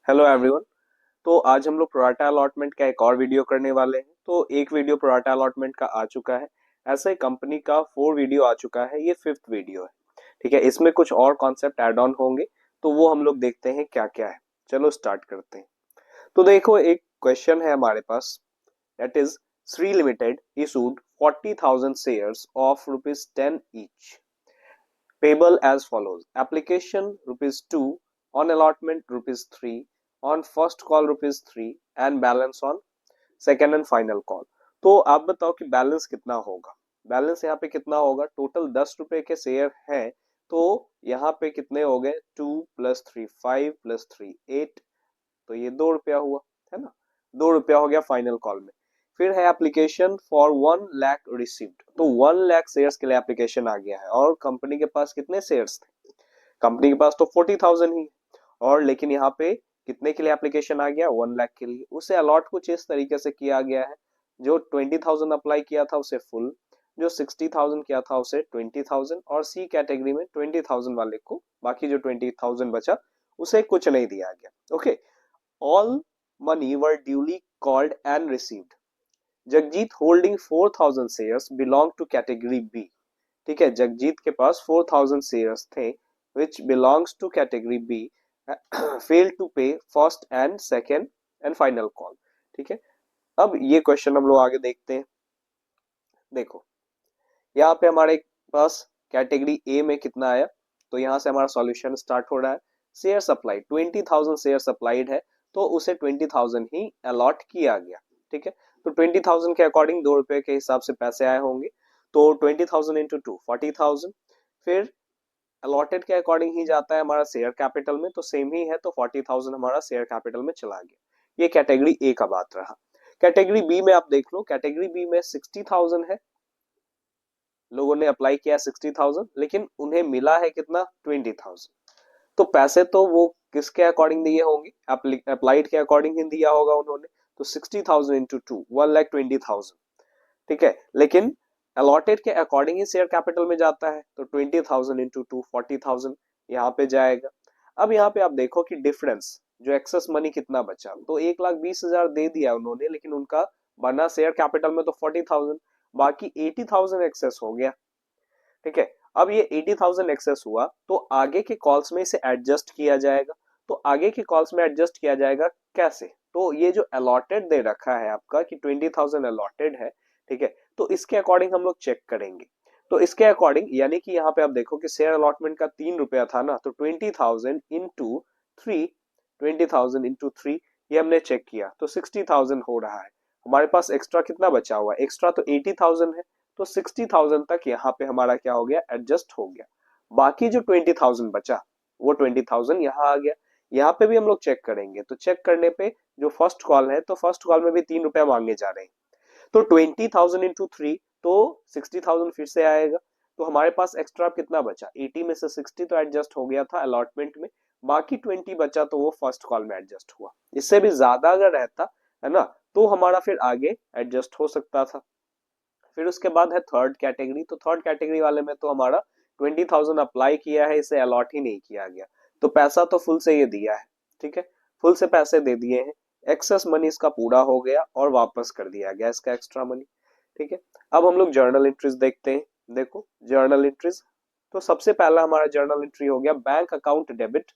Hello everyone. तो आज हम लोग प्रोराटा अलॉटमेंट का एक और वीडियो करने वाले हैं। तो एक वीडियो प्रोराटा अलॉटमेंट का आ चुका है, ऐसे कंपनी का 4 वीडियो आ चुका है, ये 5th वीडियो है। ठीक है, इसमें कुछ और कॉन्सेप्ट ऐड ऑन होंगे, तो वो हम लोग देखते हैं क्या क्या है। चलो स्टार्ट करते हैं। तो देखो, एक क्वेश्चन है हमारे पास, that is Shri Limited issued 40,000 shares of ₹10 each, payable as follows: application ₹2, on allotment ₹3, on first call ₹3, and balance on second and final call. तो आप बताओ कि बैलेंस कितना होगा। बैलेंस यहाँ पे कितना होगा, टोटल ₹10 के शेयर हैं, तो यहाँ पे कितने हो गए, 2 + 3 5 + 3 8, तो ये ₹2 हुआ, है ना। ₹2 हो गया फाइनल कॉल में। फिर है एप्लीकेशन फॉर 1 लाख रिसीव्ड, तो 1 लाख शेयर्स के लिए एप्लीकेशन आ गया है, और कंपनी के पास कितने शेयर्स थे, कंपनी के पास तो 40,000 ही, और लेकिन यहाँ पे कितने के लिए एप्लीकेशन आ गया, 1 लाख के लिए। उसे अलॉट कुछ इस तरीके से किया गया है, जो 20,000 अप्लाई किया था उसे फुल, जो 60,000 किया था उसे 20,000, और सी कैटेगरी में 20,000 वाले को बाकी जो 20,000 बचा उसे कुछ नहीं दिया गया। Okay, all money were duly called and received. Jagjit holding 4,000 shares belong to category B. ठीक है, जगजीत के पास 4,000 शेयर्स थे which belongs to category B failed to pay first and second and final call। ठीक है, अब ये क्वेश्चन हम लोग आगे देखते हैं। देखो, यहाँ पे हमारे पास कैटेगरी ए में कितना आया, तो यहाँ से हमारा सॉल्यूशन स्टार्ट हो रहा है। शेयर सप्लाई 20,000 शेयर सप्लाइड है, तो उसे 20,000 ही अलॉट किया गया। ठीक है, तो 20,000 के अकॉर्डिंग ₹2 के हिसाब से पैसे आए होंगे, तो 20,000 इंटू 2 40,000। फिर अलॉटेड के अकॉर्डिंग ही जाता है हमारा शेयर कैपिटल में, तो सेम ही है, तो 40,000 हमारा शेयर कैपिटल में चला गया। ये कैटेगरी ए का बात रहा। कैटेगरी बी में आप देख लो, कैटेगरी बी में 60,000 है, लोगों ने अप्लाई किया 60,000, लेकिन उन्हें मिला है कितना, 20,000। तो पैसे तो वो किसके अकॉर्डिंग दिए होंगे, अप्लाइड के अकॉर्डिंग ही दिया होगा उन्होंने, तो 60,000 इंटू 2 1,20,000। ठीक है, लेकिन अलॉटेड के अकॉर्डिंग ही शेयर कैपिटल में जाता है, तो 20,000 इंटू 2 40,000 यहाँ पे जाएगा। अब यहाँ पे आप देखो कि डिफरेंस, जो एक्सेस मनी कितना बचा, तो 1,20,000 दे दिया उन्होंने, लेकिन उनका बना शेयर कैपिटल में तो 40,000, बाकी 80,000 एक्सेस हो गया। ठीक है, अब ये 80,000 एक्सेस हुआ, तो आगे के कॉल्स में इसे एडजस्ट किया जाएगा। तो आगे के कॉल्स में एडजस्ट किया जाएगा कैसे, तो ये जो अलॉटेड दे रखा है आपका कि 20,000 अलॉटेड है, ठीक है, तो इसके अकॉर्डिंग हम लोग चेक करेंगे। तो इसके अकॉर्डिंग यानी कि यहाँ पे आप देखो कि शेयर अलॉटमेंट का ₹3 था ना, तो 20,000 इंटू 3, 20,000 इंटू 3, ये हमने चेक किया, तो 60,000 हो रहा है। हमारे पास एक्स्ट्रा कितना बचा हुआ है, एक्स्ट्रा तो 80,000 है, तो 60,000 तक यहाँ पे हमारा क्या हो गया, एडजस्ट हो गया। बाकी जो 20,000 बचा, वो 20,000 यहाँ आ गया। यहाँ पे भी हम लोग चेक करेंगे, तो चेक करने पे जो फर्स्ट कॉल है, तो फर्स्ट कॉल में भी ₹3 मांगे जा रहे हैं, तो 20,000 इंटू 3, तो 60,000 फिर से आएगा। तो हमारे पास एक्स्ट्रा कितना बचा, 80 में से 60 तो एडजस्ट हो गया था अलॉटमेंट में, बाकी 20 बचा, तो वो फर्स्ट कॉल में एडजस्ट हुआ। इससे भी ज्यादा अगर रहता, है ना, तो हमारा फिर आगे एडजस्ट हो सकता था। फिर उसके बाद है थर्ड कैटेगरी, तो थर्ड कैटेगरी वाले में तो हमारा 20,000 अप्लाई किया है, इसे अलॉट ही नहीं किया गया, तो पैसा तो फुल से ये दिया है। ठीक है, फुल से पैसे दे दिए हैं, एक्सेस मनी इसका पूरा हो गया और वापस कर दिया गया इसका एक्स्ट्रा मनी। ठीक है, अब हम लोग जर्नल एंट्रीज देखते हैं। देखो जर्नल एंट्रीज, तो सबसे पहला हमारा जर्नल एंट्री हो गया, bank account debit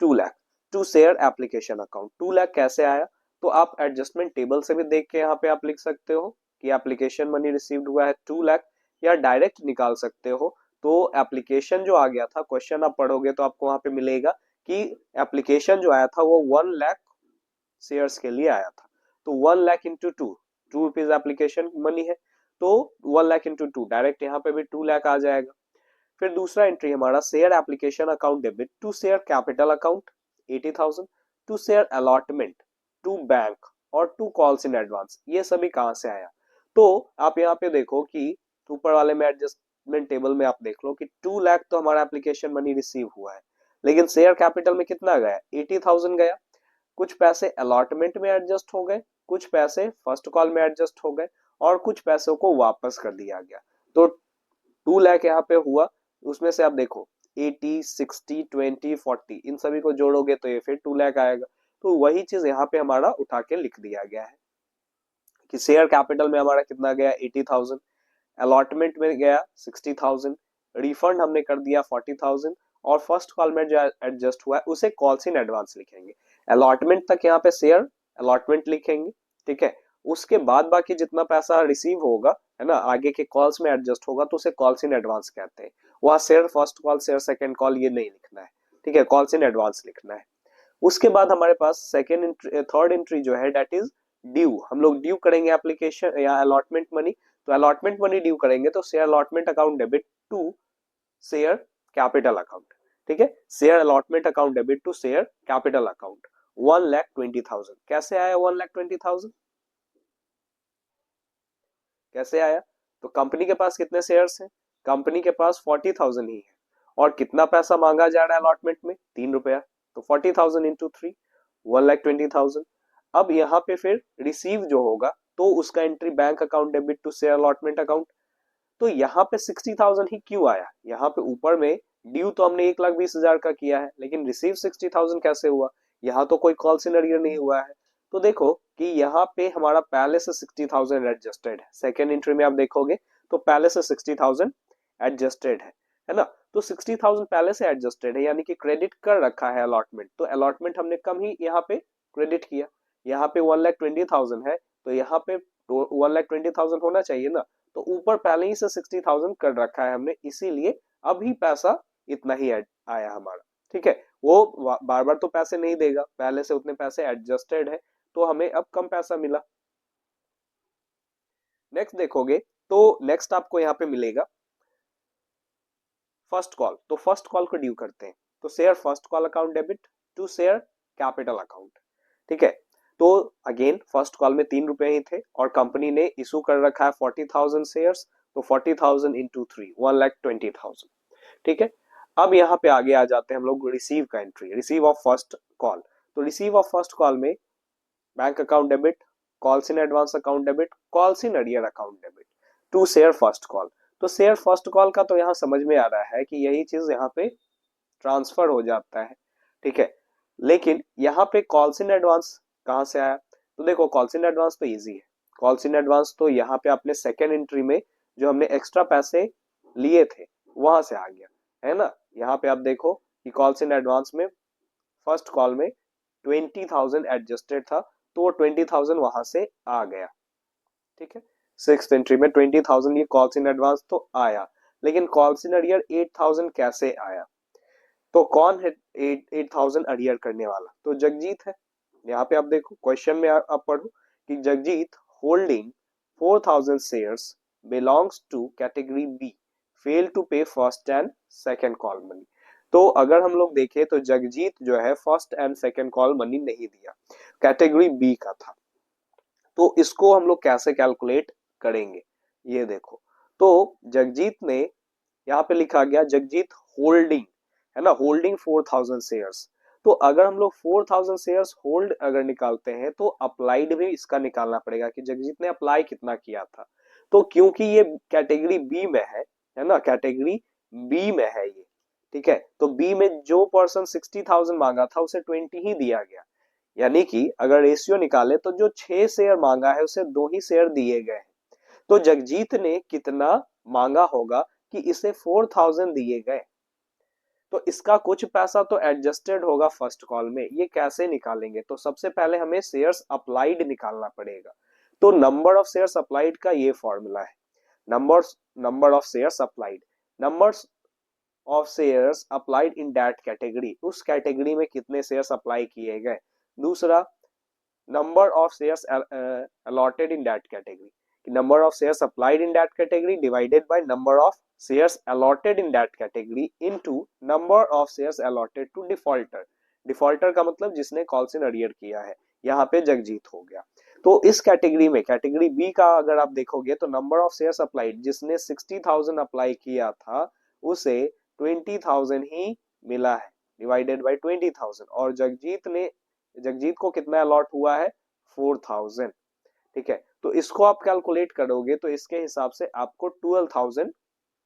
2 lakh to share application account. 2 lakh कैसे आया, तो आप एडजस्टमेंट टेबल से भी देख के यहाँ पे आप लिख सकते हो कि एप्लीकेशन मनी रिसीव्ड हुआ है 2 लाख, या डायरेक्ट निकाल सकते हो। तो एप्लीकेशन जो आ गया था, क्वेश्चन आप पढ़ोगे तो आपको वहां पे मिलेगा कि एप्लीकेशन जो आया था वो 1 लाख शेयर्स के लिए आया था, तो 1 लाख इंटू 2 एप्लीकेशन मनी है, तो 1 लाख इंटू 2 डायरेक्ट यहाँ पे भी 2 लाख आ जाएगा। फिर दूसरा एंट्री हमारा, share application account debit to share capital account 80,000, to share allotment, to bank, और टू कॉल्स इन एडवांस। ये सभी कहां से आया, तो आप यहाँ पे देखो कि ऊपर वाले में एडजस्टमेंट टेबल में आप देख लो कि 2 लाख तो हमारा एप्लीकेशन मनी रिसीव हुआ है, लेकिन शेयर कैपिटल में कितना गया, 80,000 गया। कुछ पैसे अलॉटमेंट में एडजस्ट हो गए, कुछ पैसे फर्स्ट कॉल में एडजस्ट हो गए, और कुछ पैसों को वापस कर दिया गया। तो 2 लाख यहाँ पे हुआ, उसमें से आप देखो 80 60 20 40 इन सभी को जोड़ोगे तो ये फिर 2 लाख आएगा। तो वही चीज यहाँ पे हमारा उठा के लिख दिया गया है कि शेयर कैपिटल में हमारा कितना गया 80,000, अलॉटमेंट में गया 60,000, रिफंड हमने कर दिया 40,000, और फर्स्ट कॉल में जो एडजस्ट हुआ है उसे कॉल्स इन एडवांस लिखेंगे। अलॉटमेंट तक यहाँ पे शेयर अलॉटमेंट लिखेंगे, ठीक है। उसके बाद बाकी जितना पैसा रिसीव होगा, है ना, आगे के कॉल्स में एडजस्ट होगा तो उसे कॉल्स इन एडवांस कहते हैं। वहां share first call share second call ये नहीं लिखना है, ठीक है, कॉल्स इन एडवांस लिखना है। उसके बाद हमारे पास सेकेंड एंट्री थर्ड एंट्री जो है डेट इज ड्यू। हम लोग ड्यू करेंगे एप्लीकेशन या अलॉटमेंट मनी, तो अलॉटमेंट मनी ड्यू करेंगे तो share allotment account debit to share capital account, ठीक है, share allotment account debit to share capital account 1,20,000। कैसे आया 1,20,000? कैसे आया? तो कंपनी के पास कितने शेयर्स हैं? कंपनी के पास 40,000 ही है, और कितना पैसा मांगा जा रहा है अलॉटमेंट में? 3 रुपया। तो 40,000 इंटू 3, 1,20,000। अब यहाँ पे फिर रिसीव जो होगा तो उसका entry bank account debit to share allotment account. तो यहाँ पे 60,000 ही क्यों आया? यहाँ पे ऊपर में ड्यू तो हमने 1,20,000 का किया है, लेकिन रिसीव 60,000 कैसे हुआ? यहाँ तो कोई कॉल सिनेरियो नहीं हुआ है। तो देखो कि यहाँ पे हमारा पहले से 60,000 एडजस्टेड है। सेकेंड एंट्री में आप देखोगे तो पहले से 60,000 एडजस्टेड है ना। तो 60,000 पहले से एडजस्टेड है, यानी कि क्रेडिट कर रखा है अलॉटमेंट, तो अलॉटमेंट हमने कम ही यहाँ पे क्रेडिट किया। यहाँ पे 1,20,000 है, तो यहाँ पे 1,20,000 होना चाहिए ना, तो ऊपर पहले ही से 60,000 कर रखा है हमने, इसीलिए अभी पैसा इतना ही आया हमारा, ठीक है। वो बार बार तो पैसे नहीं देगा, पहले से उतने पैसे एडजस्टेड है, तो हमें अब कम पैसा मिला। नेक्स्ट देखोगे तो नेक्स्ट आपको यहाँ पे मिलेगा फर्स्ट कॉल। तो फर्स्ट कॉल को ड्यू करते हैं, तो share first call account debit to share capital account, ठीक है। तो अगेन फर्स्ट कॉल में 3 रुपए ही थे, और कंपनी ने इशू कर रखा है 40,000 शेयर्स, तो 40,000 इंटू 3, 1,20,000, ठीक है। अब यहाँ पे आगे आ जाते हैं हम लोग रिसीव का entry, receive of first call. तो रिसीव ऑफ फर्स्ट कॉल में bank account debit, calls in advance account debit, calls in arrear account debit to share first call. तो शेयर फर्स्ट कॉल का तो यहाँ समझ में आ रहा है कि यही चीज यहाँ पे ट्रांसफर हो जाता है, ठीक है। लेकिन यहाँ पे कॉल्स इन एडवांस कहाँ से आया? तो देखो कॉल्स इन एडवांस तो इजी है। कॉल्स इन एडवांस तो यहाँ पे अपने सेकेंड एंट्री में जो हमने एक्स्ट्रा पैसे लिए थे वहां से आ गया, है ना। यहाँ पे आप देखो कि कॉल्स इन एडवांस में फर्स्ट कॉल में 20,000 एडजस्टेड था, तो वो 20,000 वहां से आ गया, ठीक है। सिक्स एंट्री में 20,000 ये कॉल्स इन एडवांस तो आया, लेकिन कॉल्स इन अरियर 8,000 कैसे आया? तो कौन है 8,000 अरियर करने वाला? तो जगजीत है। यहाँ पे आप देखो क्वेश्चन में आप पढ़ो कि Jagjit holding 4,000 shares belongs to category B fail to pay first and second call money. तो अगर हम लोग देखें तो जगजीत जो है first and second call money नहीं दिया, कैटेगरी बी का था। तो इसको हम लोग कैसे कैलकुलेट करेंगे ये देखो। तो जगजीत ने यहाँ पे लिखा गया जगजीत होल्डिंग, है ना, होल्डिंग 4,000 शेयर्स। तो अगर हम लोग 4,000 शेयर्स होल्ड अगर निकालते हैं तो अप्लाइड भी इसका निकालना पड़ेगा कि जगजीत ने अप्लाई कितना किया था। तो क्योंकि ये कैटेगरी बी में है ना, कैटेगरी बी में है ये, ठीक है। तो बी में जो पर्सन 60,000 मांगा था उसे 20 ही दिया गया, यानी कि अगर रेशियो निकाले तो जो 6 शेयर मांगा है उसे 2 ही शेयर दिए गए। तो जगजीत ने कितना मांगा होगा कि इसे 4,000 दिए गए, तो इसका कुछ पैसा तो एडजस्टेड होगा फर्स्ट कॉल में। ये कैसे निकालेंगे? तो सबसे पहले हमें शेयर्स अप्लाइड निकालना पड़ेगा। तो नंबर ऑफ शेयर्स अप्लाइड का ये फॉर्मूला है, number of shares applied, numbers of shares applied in that category, उस कैटेगरी में कितने शेयर्स अप्लाई किए गए। दूसरा number of shares allotted in that category, number of shares applied in that category divided by number of shares allotted in that category into number of shares allotted to defaulter। Defaulter का मतलब जिसने calls in arrear किया है, यहाँ पे जगजीत हो गया। तो इस कैटेगरी में कैटेगरी बी का अगर आप देखोगे तो नंबर ऑफ शेयर्स अप्लाइड, जिसने 60,000 अप्लाई किया था उसे 20,000 ही मिला है डिवाइडेड बाय 20,000, और जगजीत को कितना अलॉट हुआ है 4,000, ठीक है। तो इसको आप कैलकुलेट करोगे तो इसके हिसाब से आपको 12,000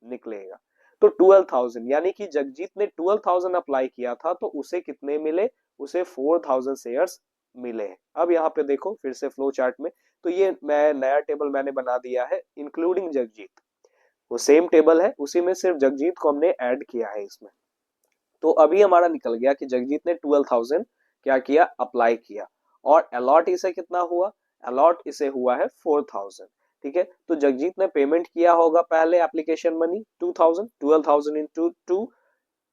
निकलेगा। तो 12,000 यानी कि जगजीत ने 12,000 अप्लाई किया था तो उसे कितने मिले उसे 4000 शेयर्स मिले हैं। अब यहाँ पे देखो फिर से फ्लो चार्ट में, तो ये मैं नया टेबल मैंने बना दिया है इंक्लूडिंग जगजीत, वो सेम टेबल है, उसी में सिर्फ जगजीत को हमने ऐड किया है इसमें। तो अभी हमारा निकल गया कि जगजीत ने 12,000 क्या किया, अप्लाई किया, और अलॉट इसे कितना हुआ, अलॉट इसे हुआ है 4,000। ठीक है, तो जगजीत ने पेमेंट किया होगा पहले एप्लीकेशन मनी 2,000, 12,000 इंटू 2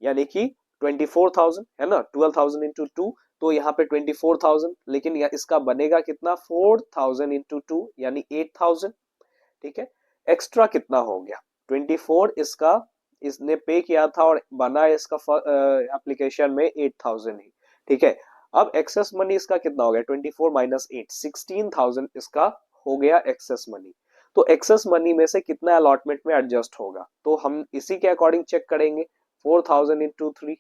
यानी कि 24,000 है ना, 12,000 इंटू 2, तो यहाँ पे 24,000, लेकिन इसका बनेगा कितना, 4,000 इंटू 2 यानी 8,000। ठीक है, एक्स्ट्रा कितना हो गया, 24 इसका इसने पे किया था और बना इसका एप्लीकेशन में 8,000 ही। ठीक है, अब एक्सेस मनी इसका कितना हो गया, 24 माइनस 8, 16,000 इसका हो गया एक्सेस मनी। तो एक्सेस मनी में से कितना अलॉटमेंट में एडजस्ट होगा, तो हम इसी के अकॉर्डिंग चेक करेंगे, 4,000 इंटू 3,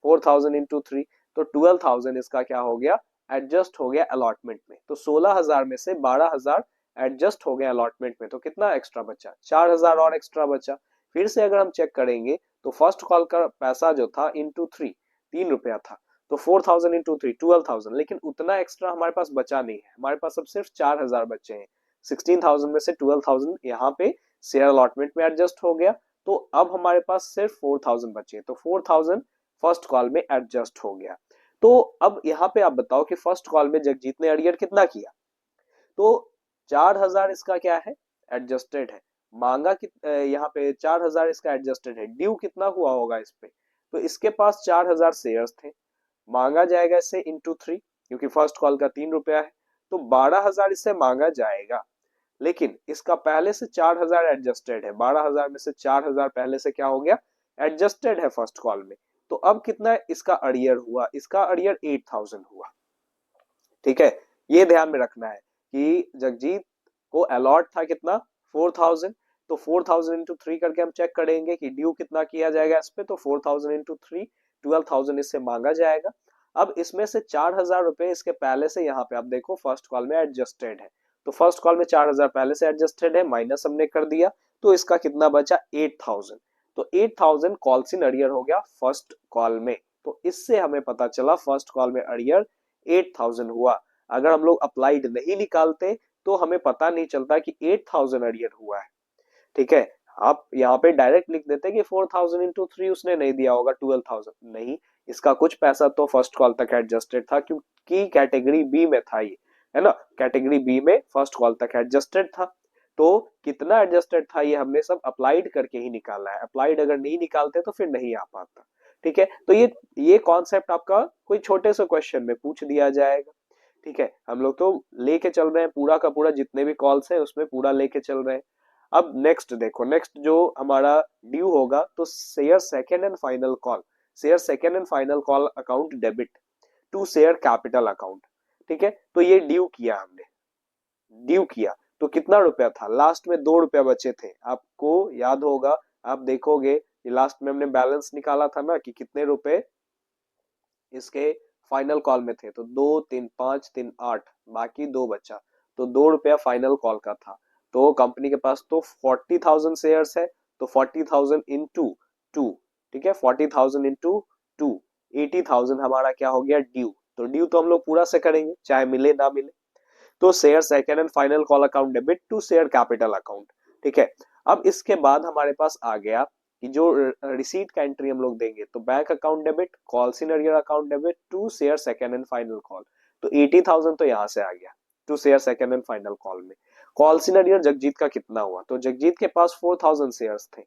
4,000 इंटू 3, तो 12,000 इसका क्या हो गया, एडजस्ट हो गया अलॉटमेंट में। तो 16,000 में से 12,000 एडजस्ट हो गया अलॉटमेंट में, तो कितना एक्स्ट्रा बचा, 4,000 और एक्स्ट्रा बचा। फिर से अगर हम चेक करेंगे तो फर्स्ट कॉल का पैसा जो था इंटू 3, 3 रुपया था, तो 4,000 इंटू 3 12,000, लेकिन उतना एक्स्ट्रा हमारे पास बचा नहीं है, हमारे पास अब सिर्फ 4,000 बचे हैं। 16,000 में से 12,000 यहाँ पे शेयर अलॉटमेंट में एडजस्ट हो गया, तो अब हमारे पास सिर्फ 4,000 बचे, तो 4,000 फर्स्ट कॉल में एडजस्ट हो गया। तो अब यहाँ पे आप बताओ कि फर्स्ट कॉल में जगजीत ने अर्लियर कितना किया, तो 4,000 इसका क्या है, एडजस्टेड है, मांगा कि यहाँ पे 4,000 इसका एडजस्टेड है, ड्यू कितना हुआ होगा इस पे, तो इसके पास 4,000 शेयर्स थे, मांगा जाएगा इससे इंटू 3, क्योंकि फर्स्ट कॉल का 3 रुपया है, तो 12,000 इससे मांगा जाएगा, लेकिन इसका पहले से 4,000 एडजस्टेड है, 12,000 में से 4,000 पहले से क्या हो गया, एडजस्टेड है फर्स्ट कॉल में। तो अब कितना इसका अरियर हुआ, इसका अरियर 8,000 हुआ। ठीक है, ये ध्यान में रखना है कि जगजीत को अलॉट था कितना, 4,000, तो 4,000 इंटू 3 करके हम चेक करेंगे कि ड्यू कितना किया जाएगा इस पे, तो 4,000 इंटू 3, 12,000 इससे मांगा जाएगा। अब इसमें से 4,000 रुपए इसके पहले से यहाँ पे आप देखो फर्स्ट कॉल में एडजस्टेड है, तो फर्स्ट कॉल में 4,000 पहले से एडजस्टेड है, माइनस हमने कर दिया, तो इसका कितना बचा, 8,000। तो 8,000 कॉल्स इन अरियर हो गया फर्स्ट कॉल में, तो इससे हमें पता चला फर्स्ट कॉल में अरियर 8,000 हुआ। अगर हम लोग अप्लाइड नहीं निकालते तो हमें पता नहीं चलता कि 8,000 अरियर हुआ है। ठीक है, आप यहाँ पे डायरेक्ट लिख देते कि 4,000 इंटू 3 उसने नहीं दिया होगा, 12,000 नहीं, इसका कुछ पैसा तो फर्स्ट कॉल तक एडजस्टेड था, क्योंकि कैटेगरी बी में था ये, है ना, कैटेगरी बी में फर्स्ट कॉल तक एडजस्टेड था। तो कितना एडजस्टेड था ये हमने सब अप्लाइड करके ही निकाला है, अप्लाइड अगर नहीं निकालते तो फिर नहीं आ पाता। ठीक है, तो ये कॉन्सेप्ट आपका कोई छोटे से क्वेश्चन में पूछ दिया जाएगा। ठीक है, हम लोग तो लेके चल रहे हैं पूरा का पूरा, जितने भी कॉल्स हैं उसमें पूरा लेके चल रहे हैं। अब नेक्स्ट देखो, नेक्स्ट जो हमारा ड्यू होगा, तो share second and final call, share second and final call account debit to share capital account. ठीक है, तो ये ड्यू किया हमने, ड्यू किया, तो कितना रुपया था, लास्ट में 2 रुपया बचे थे, आपको याद होगा, आप देखोगे लास्ट में हमने बैलेंस निकाला था ना कि कितने रुपए इसके फाइनल कॉल में थे, तो 2 3 5 3 8, बाकी 2 बचा, तो 2 रुपया फाइनल कॉल का था। तो कंपनी के पास तो 40,000 शेयर्स है, तो 40,000 इंटू 2, ठीक है, 40,000 इंटू 2, 80,000 हमारा क्या हो गया, ड्यू। तो ड्यू तो हम लोग पूरा से करेंगे चाहे मिले ना मिले, तो share second and final call account debit to share capital account. ठीक है, अब इसके बाद हमारे पास आ गया कि जो रिसीट का एंट्री हम लोग देंगे, तो bank account debit, call in arrear account debit to share second and final call, तो 80,000 तो यहाँ से आ गया to share second and final call में। कॉल इन अरियर जगजीत का कितना हुआ, तो जगजीत के पास 4,000 शेयर्स थे,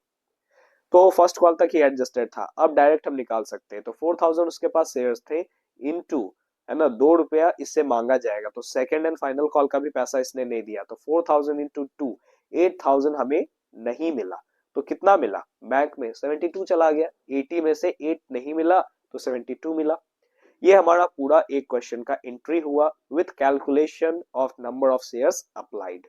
तो फर्स्ट कॉल तक ही एडजस्टेड था, अब डायरेक्ट हम निकाल सकते हैं, तो 4,000 उसके पास शेयर्स थे इनटू, है ना, 2 रुपया इससे मांगा जाएगा, तो सेकंड एंड फाइनल कॉल का भी पैसा इसने नहीं दिया, तो 4,000 इंटू 2, 8,000 हमें नहीं मिला। तो कितना मिला, बैंक में 72 चला गया, 80 में से 8 नहीं मिला, तो 72 मिला। ये हमारा पूरा एक क्वेश्चन का एंट्री हुआ with calculation of number of shares applied.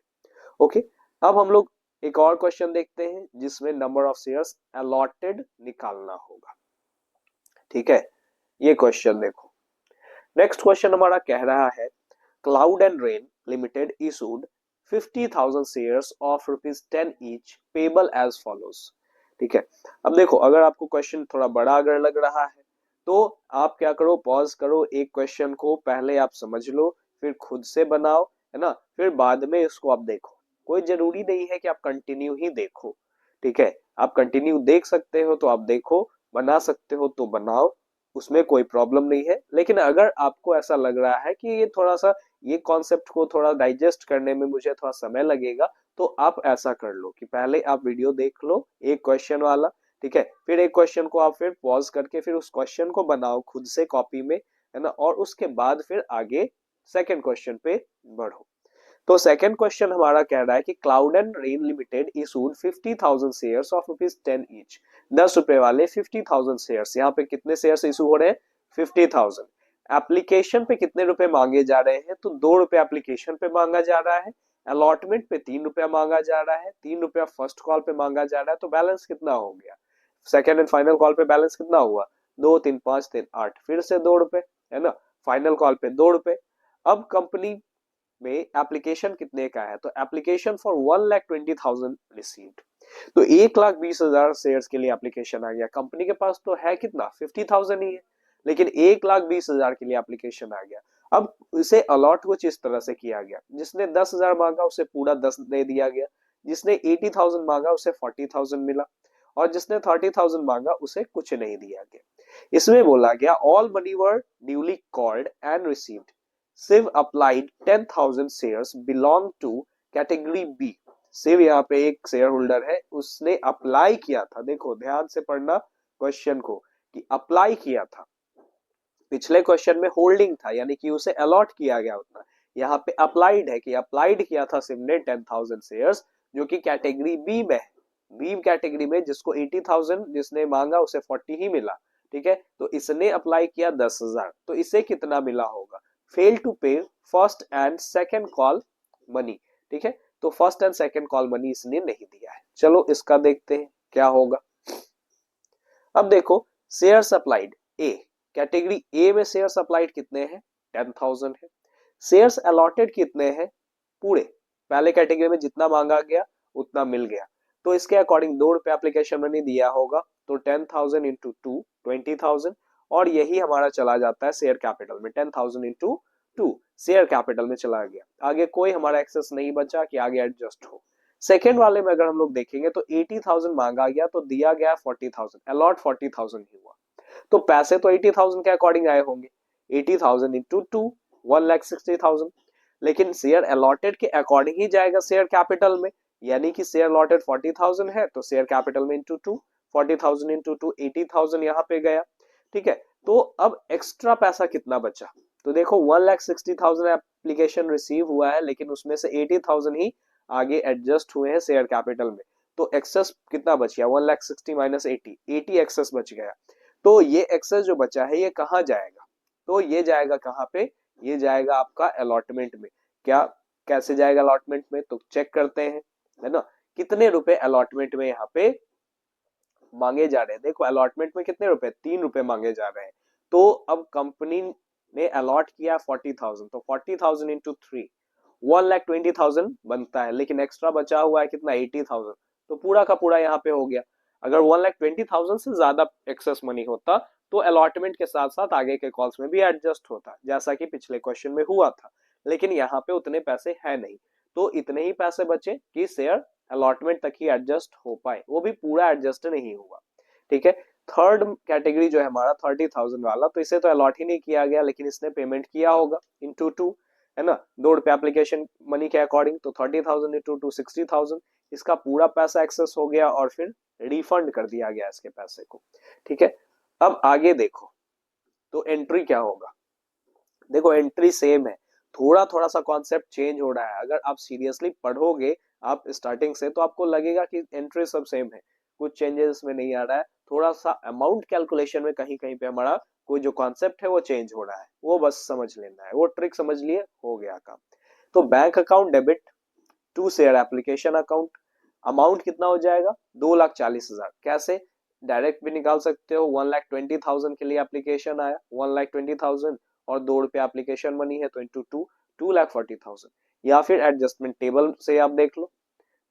Okay, अब हम लोग एक और क्वेश्चन देखते हैं जिसमें नंबर ऑफ शेयर्स अलॉटेड निकालना होगा। ठीक है, ये क्वेश्चन देखो, नेक्स्ट क्वेश्चन हमारा कह रहा है cloud and rain limited issued 50,000 shares of ₹10 each payable as follows. ठीक है, अब देखो अगर आपको क्वेश्चन थोड़ा बड़ा अगर लग रहा है तो आप क्या करो, पॉज करो, एक क्वेश्चन को पहले आप समझ लो, फिर खुद से बनाओ, है ना, फिर बाद में इसको आप देखो। कोई जरूरी नहीं है कि आप कंटिन्यू ही देखो, ठीक है, आप कंटिन्यू देख सकते हो तो आप देखो, बना सकते हो तो बनाओ, उसमें कोई प्रॉब्लम नहीं है। लेकिन अगर आपको ऐसा लग रहा है कि ये थोड़ा सा, ये कॉन्सेप्ट को थोड़ा डाइजेस्ट करने में मुझे थोड़ा समय लगेगा, तो आप ऐसा कर लो कि पहले आप वीडियो देख लो एक क्वेश्चन वाला, ठीक है, फिर एक क्वेश्चन को आप फिर पॉज करके फिर उस क्वेश्चन को बनाओ खुद से कॉपी में, है ना, और उसके बाद फिर आगे सेकंड क्वेश्चन पे बढ़ो। तो सेकंड क्वेश्चन हमारा कह रहा है कि cloud and rain limited issued 50,000 shares of ₹10 each. 10 रुपए वाले 50,000 शेयर्स, यहाँ पे कितने शेयर्स इशू हो रहे हैं? 50,000। एप्लीकेशन पे कितने रुपए मांगे जा रहे हैं? तो 2 रुपए एप्लीकेशन पे मांगा जा रहा है, अलॉटमेंट पे 3 रुपया मांगा जा रहा है, 3 रुपया फर्स्ट कॉल पे मांगा जा रहा है, तो बैलेंस कितना हो गया? सेकेंड एंड फाइनल कॉल पे बैलेंस कितना हुआ? 2 3 5 3 8, फिर से 2 रुपए, है ना, फाइनल कॉल पे 2 रुपए। अब कंपनी में एप्लीकेशन कितने का है? तो एप्लीकेशन फॉर 1,20,000 रिसीव्ड। तो 1,20,000 शेयर्स के लिए एप्लीकेशन आ गया। कंपनी के पास तो है कितना? 50,000 ही है, लेकिन 1,20,000 के लिए एप्लीकेशन आ गया। अब इसे अलॉट कुछ इस तरह से किया गया, जिसने 10,000 मांगा उसे पूरा 10 दे दिया गया, जिसने 80,000 मांगा उसे 40,000 मिला, और जिसने 30,000 मांगा उसे कुछ नहीं दिया गया। इसमें बोला गया all money were duly called and received, Shiv applied 10,000 shares belong to category B. Shiv यहाँ पे एक शेयर होल्डर है, उसने अप्लाई किया था, देखो ध्यान से पढ़ना क्वेश्चन को, कि अप्लाई किया था। पिछले क्वेश्चन में होल्डिंग था, यानी कि उसे अलॉट किया गया उतना, यहाँ पे अप्लाइड है कि अप्लाइड किया था शिव ने 10,000 शेयर्स, जो कि कैटेगरी बी में है। बी कैटेगरी में जिसको 80,000 जिसने मांगा उसे 40 ही मिला, ठीक है, तो इसने अप्लाई किया 10,000, तो इसे कितना मिला होगा? Fail to pay first and second call money, ठीक है, तो first and second call money इसने नहीं दिया है। चलो इसका देखते हैं क्या होगा। अब देखो, share supplied A, category A में शेयर सप्लाइड कितने हैं? 10,000 है। शेयर्स अलॉटेड कितने हैं? पूरे पहले कैटेगरी में जितना मांगा गया उतना मिल गया, तो इसके अकॉर्डिंग 2 रुपए एप्लीकेशन मनी दिया होगा, तो 10,000 इंटू 2 20,000, और यही हमारा चला जाता है शेयर कैपिटल में, 10,000 इंटू 2 शेयर कैपिटल में चला गया। आगे कोई हमारा एक्सेस नहीं बचा कि आगे एडजस्ट हो। सेकेंड वाले में अगर हम लोग देखेंगे तो 80,000 मांगा गया, तो दिया गया 40,000, अलॉट 40,000 ही हुआ, तो पैसे तो 80,000 के अकॉर्डिंग आए होंगे, 80,000 इंटू 2 1,60,000, लेकिन शेयर अलॉटेड के अकॉर्डिंग ही जाएगा शेयर कैपिटल में, यानी कि शेयर अलॉटेड 40,000 है, तो शेयर कैपिटल में इंटू 2, 40,000 इंटू 2 80,000 यहाँ पे गया, ठीक है। तो अब एक्स्ट्रा पैसा कितना बचा? तो देखो 1,60,000 एप्लीकेशन रिसीव हुआ है, लेकिन उसमें से 80,000 ही आगे एडजस्ट हुए हैं शेयर कैपिटल में, तो एक्सेस कितना बच गया? 1,60,000 माइनस 80, 80 एक्सेस बच गया। तो ये एक्सेस जो बचा है ये कहाँ जाएगा? तो ये जाएगा कहाँ पे? ये जाएगा आपका अलॉटमेंट में। क्या, कैसे जाएगा अलॉटमेंट में? तो चेक करते हैं, है ना, कितने रुपए अलॉटमेंट में यहाँ पे मांगे जा रहे हैं। देखो अलॉटमेंट में कितने रुपए? 3 रुपए मांगे जा रहे हैं। तो अब कंपनी ने अलॉट किया 40,000, तो 40,000 इंटू 3 1,20,000 बनता है, लेकिन एक्स्ट्रा बचा हुआ है कितना? 80,000, तो पूरा का पूरा यहाँ पे हो गया। अगर 1,20,000 से ज्यादा एक्सेस मनी होता तो अलॉटमेंट के साथ साथ आगे के कॉल्स में भी एडजस्ट होता, जैसा कि पिछले क्वेश्चन में हुआ था, लेकिन यहाँ पे उतने पैसे है नहीं, तो इतने ही पैसे बचे कि शेयर अलॉटमेंट तक ही एडजस्ट हो पाए, वो भी पूरा एडजस्ट नहीं हुआ, ठीक है। थर्ड कैटेगरी जो है हमारा 30,000 वाला, तो इसे तो अलॉट ही नहीं किया गया, लेकिन इसने पेमेंट किया होगा इंटू 2, है ना, 2 रुपए एप्लीकेशन मनी के अकॉर्डिंग, तो 30,000 इंटू 2 60,000, इसका पूरा पैसा एक्सेस हो गया और फिर रिफंड कर दिया गया इसके पैसे को, ठीक है। अब आगे देखो, तो एंट्री क्या होगा? देखो एंट्री सेम है, थोड़ा थोड़ा सा कॉन्सेप्ट चेंज हो रहा है। अगर आप सीरियसली पढ़ोगे आप स्टार्टिंग से, तो आपको लगेगा कि एंट्री सब सेम है, कुछ चेंजेस में नहीं आ रहा है, थोड़ा सा अमाउंट कैलकुलेशन में कहीं कहीं पे हमारा कोई जो कॉन्सेप्ट है वो चेंज हो रहा है, वो बस समझ लेना है, वो ट्रिक समझ लिए हो गया काम। तो bank account debit to share application account, amount कितना हो जाएगा? 2,40,000। कैसे? डायरेक्ट भी निकाल सकते हो, 1,20,000 के लिए एप्लीकेशन आया, 1,20,000 और 2 रुपए एप्लीकेशन मनी है, तो इंटू 2 2,40,000, या फिर एडजस्टमेंट टेबल से आप देख लो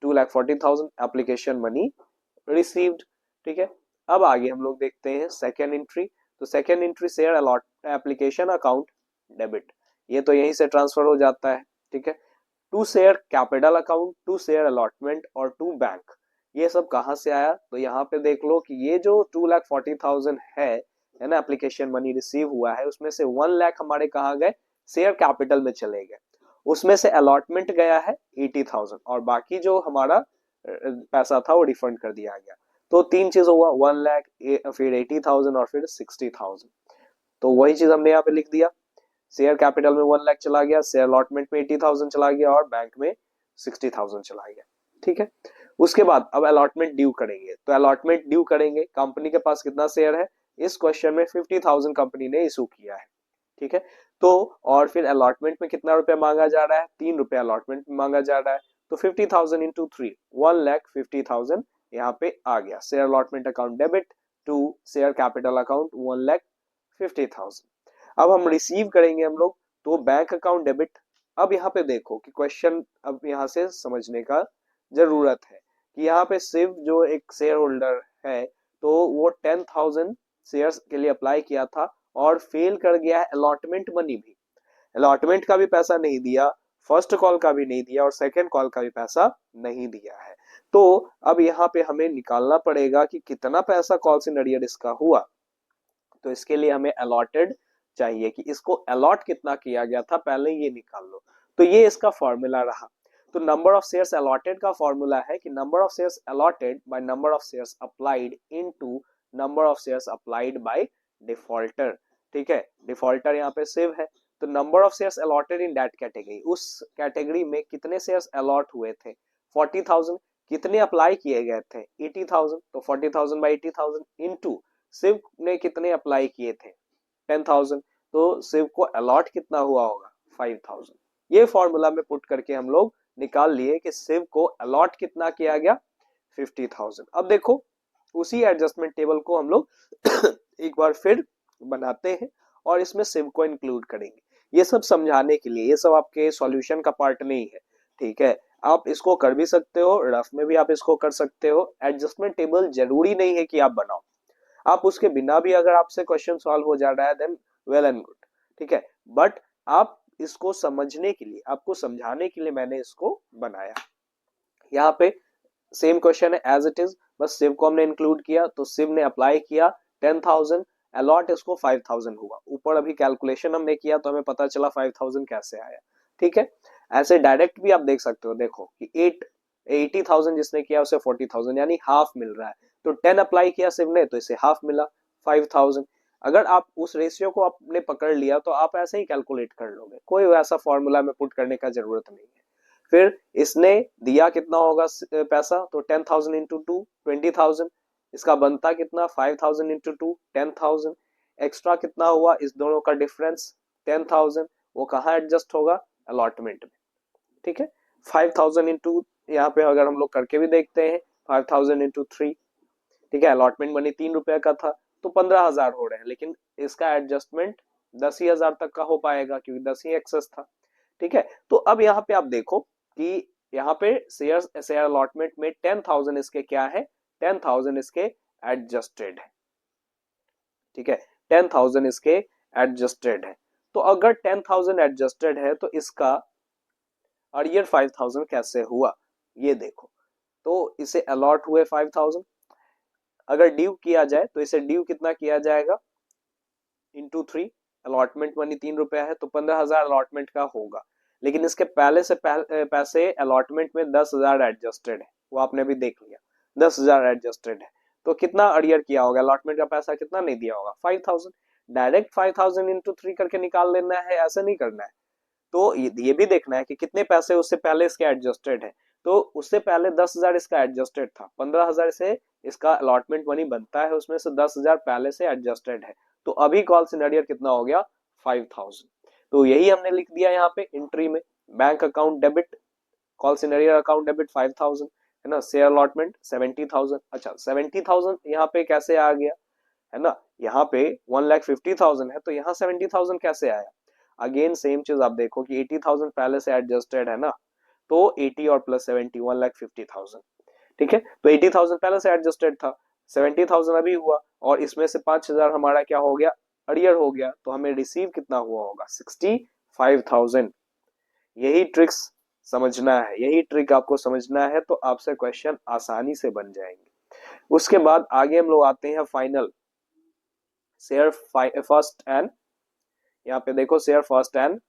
2,40,000 एप्लीकेशन मनी रिसीव्ड, ठीक है। अब आगे हम लोग देखते हैं सेकेंड एंट्री। तो second entry share allot application account debit, ये तो यहीं से ट्रांसफर हो जाता है। ठीक है, to share capital account, to share allotment और टू बैंक, ये सब कहाँ से आया? तो यहाँ पे देख लो कि ये जो 2,40,000 है ना, एप्लीकेशन मनी रिसीव हुआ है, उसमें से 1 लाख हमारे कहाँ गए? शेयर कैपिटल में चले गए। उसमें से अलॉटमेंट गया है 80,000 और बाकी जो हमारा पैसा था वो रिफंड कर दिया गया। तो तीन चीज हुआ, 1 लाख, फिर 80,000 और फिर 60,000। तो वही चीज हमने यहाँ पे लिख दिया, शेयर कैपिटल में 1 लाख चला गया, शेयर अलॉटमेंट में 80,000 चला गया और बैंक में 60,000 चला गया। ठीक है, उसके बाद अब अलॉटमेंट ड्यू करेंगे। तो अलॉटमेंट ड्यू करेंगे, कंपनी के पास कितना शेयर है? इस क्वेश्चन में 50,000 कंपनी ने इशू किया है। ठीक है, तो और फिर अलॉटमेंट में कितना रुपया मांगा जा रहा है? 3 रुपया अलॉटमेंट में मांगा जा रहा है। तो 50,000 इंटू 3, 1,50,000 यहाँ पे आ गया। Share allotment account debit to share capital account 1,50,000। अब हम रिसीव करेंगे हम लोग, तो बैंक अकाउंट डेबिट। अब यहाँ पे देखो कि क्वेश्चन अब यहाँ से समझने का जरूरत है कि यहाँ पे सिर्फ जो एक शेयर होल्डर है तो वो 10,000 शेयर्स के लिए अप्लाई किया था और फेल कर गया है अलॉटमेंट मनी भी। अलॉटमेंट का भी पैसा नहीं दिया, फर्स्ट कॉल का भी नहीं दिया और सेकंड कॉल का भी पैसा नहीं दिया है। तो अब यहाँ पे हमें निकालना पड़ेगा कि कितना पैसा कॉल इन अरियर इसका हुआ। तो इसके लिए हमें अलॉटेड चाहिए कि इसको अलॉट कितना किया गया था, पहले ये निकाल लो। तो ये इसका फॉर्मूला रहा। तो नंबर ऑफ शेयर्स अलॉटेड का फॉर्मूला है कि number of shares allotted bye number of shares applied into number of shares applied by defaulter. ठीक है, डिफॉल्टर यहाँ पे सेव है। तो number of shares allotted in that category, उस कैटेगरी में कितने शेयर्स अलॉट हुए थे? 40,000। कितने अप्लाई किए गए थे? 80,000। तो 40,000 बाई 80,000 इनटू शिव ने कितने अप्लाई किए थे? 10,000। तो शिव को अलॉट कितना हुआ होगा? 5,000। ये फॉर्मूला में पुट करके हम लोग निकाल लिए कि शिव को अलॉट कितना किया गया? 50,000। अब देखो उसी एडजस्टमेंट टेबल को हम लोग एक बार फिर बनाते हैं और इसमें शिव को इंक्लूड करेंगे। ये सब समझाने के लिए, ये सब आपके सॉल्यूशन का पार्ट नहीं है। ठीक है, आप इसको कर भी सकते हो, रफ में भी आप इसको कर सकते हो। एडजस्टमेंट टेबल जरूरी नहीं है कि आप बनाओ, आप उसके बिना भी अगर आपसे क्वेश्चन सॉल्व हो जा रहा है देन वेल एंड गुड। ठीक है, बट आप इसको समझने के लिए, आपको समझाने के लिए मैंने इसको बनाया। यहाँ पे सेम क्वेश्चन है एज इट इज, बस शिव को हमने इंक्लूड किया। तो शिव ने अप्लाई किया 10,000, अलॉट इसको 5,000 हुआ। ऊपर अभी कैलकुलेशन हमने किया तो हमें पता चला 5,000 कैसे आया। ठीक है, ऐसे डायरेक्ट भी आप देख सकते हो। देखो कि 80,000 जिसने किया उसे 40,000 यानी हाफ मिल रहा है। तो 10 अप्लाई किया शिव ने तो इसे हाफ मिला 5,000। अगर आप उस रेशियो को आपने पकड़ लिया तो आप ऐसे ही कैलकुलेट कर लोगे, कोई वैसा फॉर्मूला में पुट करने का जरूरत नहीं है। फिर इसने दिया कितना होगा पैसा? तो 10,000 इंटू 2 20,000। इसका बनता कितना? 5,000 इंटू 2 10,000। एक्स्ट्रा कितना हुआ? इस दोनों का डिफरेंस 10,000। वो कहाँ एडजस्ट होगा? अलॉटमेंट में। ठीक है, 5,000 इंटू, यहाँ पे अगर हम लोग करके भी देखते हैं 5,000 इंटू 3। ठीक है, अलॉटमेंट मनी 3 रुपए का था तो 15,000 हो रहे हैं, लेकिन इसका एडजस्टमेंट 10,000 तक का हो पाएगा क्योंकि 10 ही एक्सेस था। ठीक है, तो अब यहाँ पे आप देखो कि यहाँ पे शेयर अलॉटमेंट में 10,000 इसके क्या है? 10,000 इसके एडजस्टेड है। ठीक है, 10,000 इसके एडजस्टेड है। तो अगर 10,000 एडजस्टेड है तो इसका अरियर 5,000 कैसे हुआ? ये देखो, तो इसे अलॉट हुए 5,000। अगर ड्यू किया जाए तो इसे ड्यू कितना किया जाएगा? इंटू 3। अलॉटमेंट मनी 3 रुपया है तो 15,000 अलॉटमेंट का होगा। लेकिन इसके पहले से पैसे अलॉटमेंट में 10,000 एडजस्टेड है, वो आपने भी देख लिया 10,000 एडजस्टेड है। तो कितना अरियर किया होगा? अलॉटमेंट का पैसा कितना नहीं दिया होगा? 5,000। डायरेक्ट 5,000 इंटू 3 करके निकाल लेना है, ऐसे नहीं करना है। तो ये भी देखना है कि कितने पैसे उससे पहले इसके एडजस्टेड है। तो उससे पहले 10,000 इसका एडजस्टेड था, 15,000 से इसका अलॉटमेंट मनी बनता है, उसमें से 10,000 पहले से एडजस्टेड है। तो अभी कॉल सिनेरियो कितना हो गया? 5,000। तो यही हमने लिख दिया यहाँ पे एंट्री में, bank account debit, call scenario account debit 5,000 है ना, शेयर अलॉटमेंट 70,000। अच्छा 70,000 यहाँ पे कैसे आ गया है ना? यहाँ पे 1,50,000 है तो यहाँ 70,000 कैसे आया? अगेन सेम चीज आप देखो कि 80,000 पहले से एडजस्टेड है ना, तो 80 और प्लस 70 1,50,000। ठीक है, तो 80,000 पहले से एडजस्टेड था 70,000 अभी हुआ और इसमें से 5,000 हमारा क्या हो गया, अरियर हो गया, तो हमें रिसीव कितना हुआ होगा, 65,000। यही ट्रिक्स समझना है, यही ट्रिक आपको समझना है, तो आपसे क्वेश्चन आसानी से बन जाएंगे। उसके बाद आगे हम लोग आते हैं फाइनल शेयर फर्स्ट एंड, यहाँ पे देखो share first and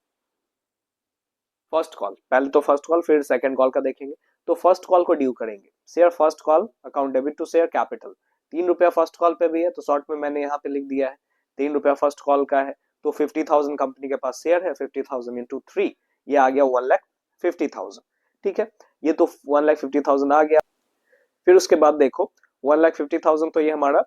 first call, पहले तो फर्स्ट कॉल फिर सेकंड कॉल का देखेंगे। तो फर्स्ट कॉल को ड्यू करेंगे, share first call account debit to share capital. 3 रुपया फर्स्ट कॉल पे भी है, तो शॉर्ट में मैंने यहाँ पे लिख दिया है 3 रुपया फर्स्ट कॉल का है। तो 50,000 कंपनी के पास शेयर है, 50,000 इंटू 3, ये आ गया 1,50,000। ठीक है, ये तो 1,50,000 आ गया। फिर उसके बाद देखो 1,50,000 तो ये हमारा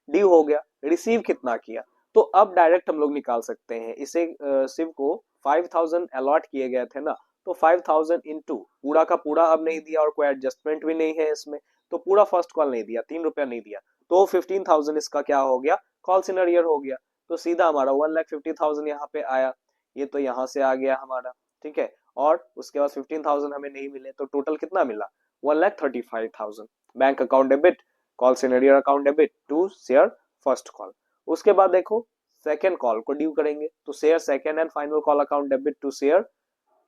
ड्यू हो गया। रिसीव कितना किया, तो अब डायरेक्ट हम लोग निकाल सकते हैं इसे। सिर्फ को 5,000 अलॉट किए गए थे ना, तो 5,000 इंटू पूरा का पूरा अब नहीं दिया और कोई एडजस्टमेंट भी नहीं है इसमें, तो पूरा फर्स्ट कॉल नहीं दिया, 3 रुपया नहीं दिया, तो 15,000 इसका क्या हो गया, कॉल सिनेरियर हो गया। तो सीधा हमारा 1,50,000 यहाँ पे आया, ये तो यहाँ से आ गया हमारा। ठीक है, और उसके बाद 15,000 हमें नहीं मिले, तो टोटल कितना मिला, 1,35,000। Bank account debit, call in arrear account debit to share first call. उसके बाद देखो सेकेंड कॉल को ड्यू करेंगे, तो share second and final call account debit to share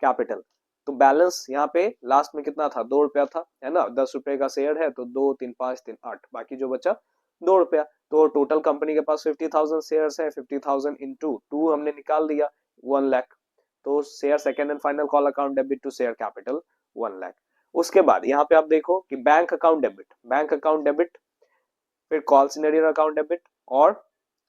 capital. तो बैलेंस यहाँ पे लास्ट में कितना था, 2 रुपया था, है ना, 10 रुपए का शेयर है, तो 2 3 5 3 8, बाकी जो बचा 2 रुपया। तो टोटल कंपनी के पास 50,000 शेयर है, 50,000 इंटू 2 हमने निकाल दिया 1,00,000। तो share second and final call account debit to share capital 1,00,000। उसके बाद यहाँ पे आप देखो कि bank account debit, bank account debit, फिर कॉल सिनेरियर अकाउंट डेबिट और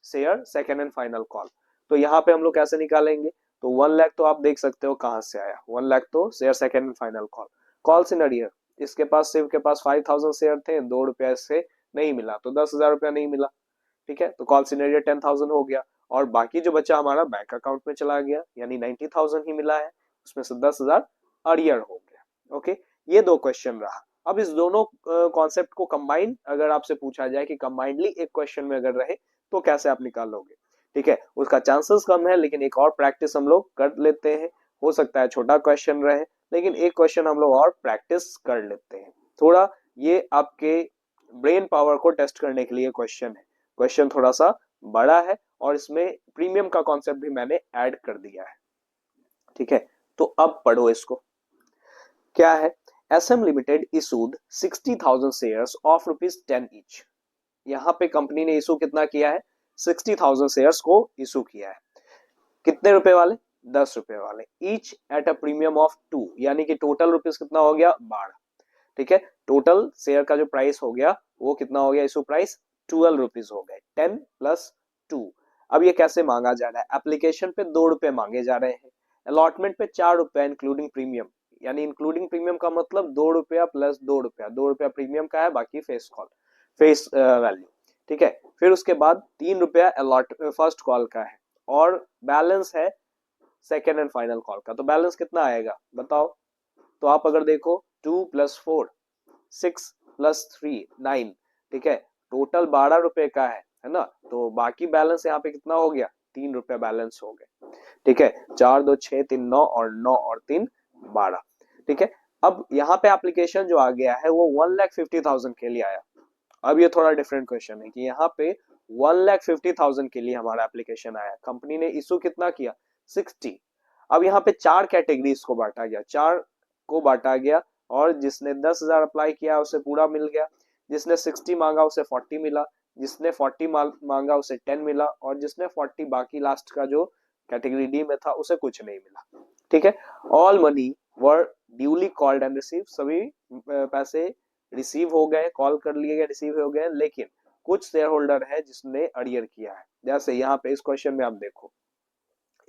share second and final call. तो यहाँ पे हम लोग कैसे निकालेंगे, तो 1,00,000 तो आप देख सकते हो कहां से आया, 1,00,000 तो share second and final call. Call in arrear, इसके पास सिर्फ के पास 5,000 शेयर थे, 2 रुपया से नहीं मिला, तो 10,000 रुपया नहीं मिला। ठीक है, तो कॉल सिनेरियर 10,000 हो गया, और बाकी जो बचा हमारा बैंक अकाउंट में चला गया, यानी 90,000 ही मिला है, उसमें से 10,000 अरियर हो गया। ओके, ये दो क्वेश्चन रहा। अब इस दोनों कॉन्सेप्ट को कंबाइन अगर आपसे पूछा जाए कि कंबाइंडली एक क्वेश्चन में अगर रहे तो कैसे आप निकालोगे। ठीक है, उसका चांसेस कम है, लेकिन एक और प्रैक्टिस हम लोग कर लेते हैं। हो सकता है छोटा क्वेश्चन रहे, लेकिन एक क्वेश्चन हम लोग और प्रैक्टिस कर लेते हैं थोड़ा। ये आपके ब्रेन पावर को टेस्ट करने के लिए क्वेश्चन है, क्वेश्चन थोड़ा सा बड़ा है, और इसमें प्रीमियम का कॉन्सेप्ट भी मैंने ऐड कर दिया है। ठीक है, तो अब पढ़ो इसको, क्या है, SM limited issued 60,000 shares of ₹10 each. यहाँ पे कंपनी ने इशू कितना किया है, 60,000 शेयर्स को इशू किया है। कितने रुपए वाले, 10 रुपए वाले, each at a premium of 2, यानी कि टोटल रुपीज कितना हो गया, 12। ठीक है, टोटल शेयर का जो प्राइस हो गया वो कितना हो गया, इशू प्राइस 12 रुपीज हो गए, 10 प्लस 2। अब ये कैसे मांगा जा रहा है, एप्लीकेशन पे 2 रुपए मांगे जा रहे हैं, अलॉटमेंट पे 4 रुपया इंक्लूडिंग प्रीमियम, यानी इंक्लूडिंग प्रीमियम का मतलब 2 रुपया प्लस 2 रुपया, 2 रुपया प्रीमियम का है, बाकी फेस कॉल फेस वैल्यू। ठीक है, फिर उसके बाद 3 रुपया अलॉट फर्स्ट कॉल का है, और बैलेंस है सेकेंड एंड फाइनल कॉल का। तो बैलेंस कितना आएगा बताओ, तो आप अगर देखो 2 प्लस 4 6 प्लस 3 9, ठीक है, टोटल 12 रुपए का है ना, तो बाकी बैलेंस यहाँ पे कितना हो गया, 3 रुपया बैलेंस हो गए। ठीक है, 4 2 6 3 9, और 9 और 3 12। ठीक है, अब यहाँ पे एप्लीकेशन जो आ गया है वो 1,50,000 के लिए आया। अब ये थोड़ा डिफरेंट क्वेश्चन है कि यहाँ पे 1,50,000 के लिए हमारा एप्लीकेशन आया, कंपनी ने इशू कितना किया, 60। अब यहाँ पे 4 कैटेगरीज को बांटा गया, 4 को बांटा गया, और जिसने 10,000 अप्लाई किया उसे पूरा मिल गया, जिसने 60 मांगा उसे 40 मिला, जिसने 40 मांगा उसे 10 मिला, और जिसने 40 बाकी लास्ट का जो कैटेगरी डी में था उसे कुछ नहीं मिला। ठीक है, all money were duly called and receive, सभी पैसे रिसीव हो गए, कॉल कर लिए गए, रिसीव हो गए, लेकिन कुछ शेयर होल्डर है जिसने अरियर किया है। जैसे यहाँ पे इस क्वेश्चन में आप देखो,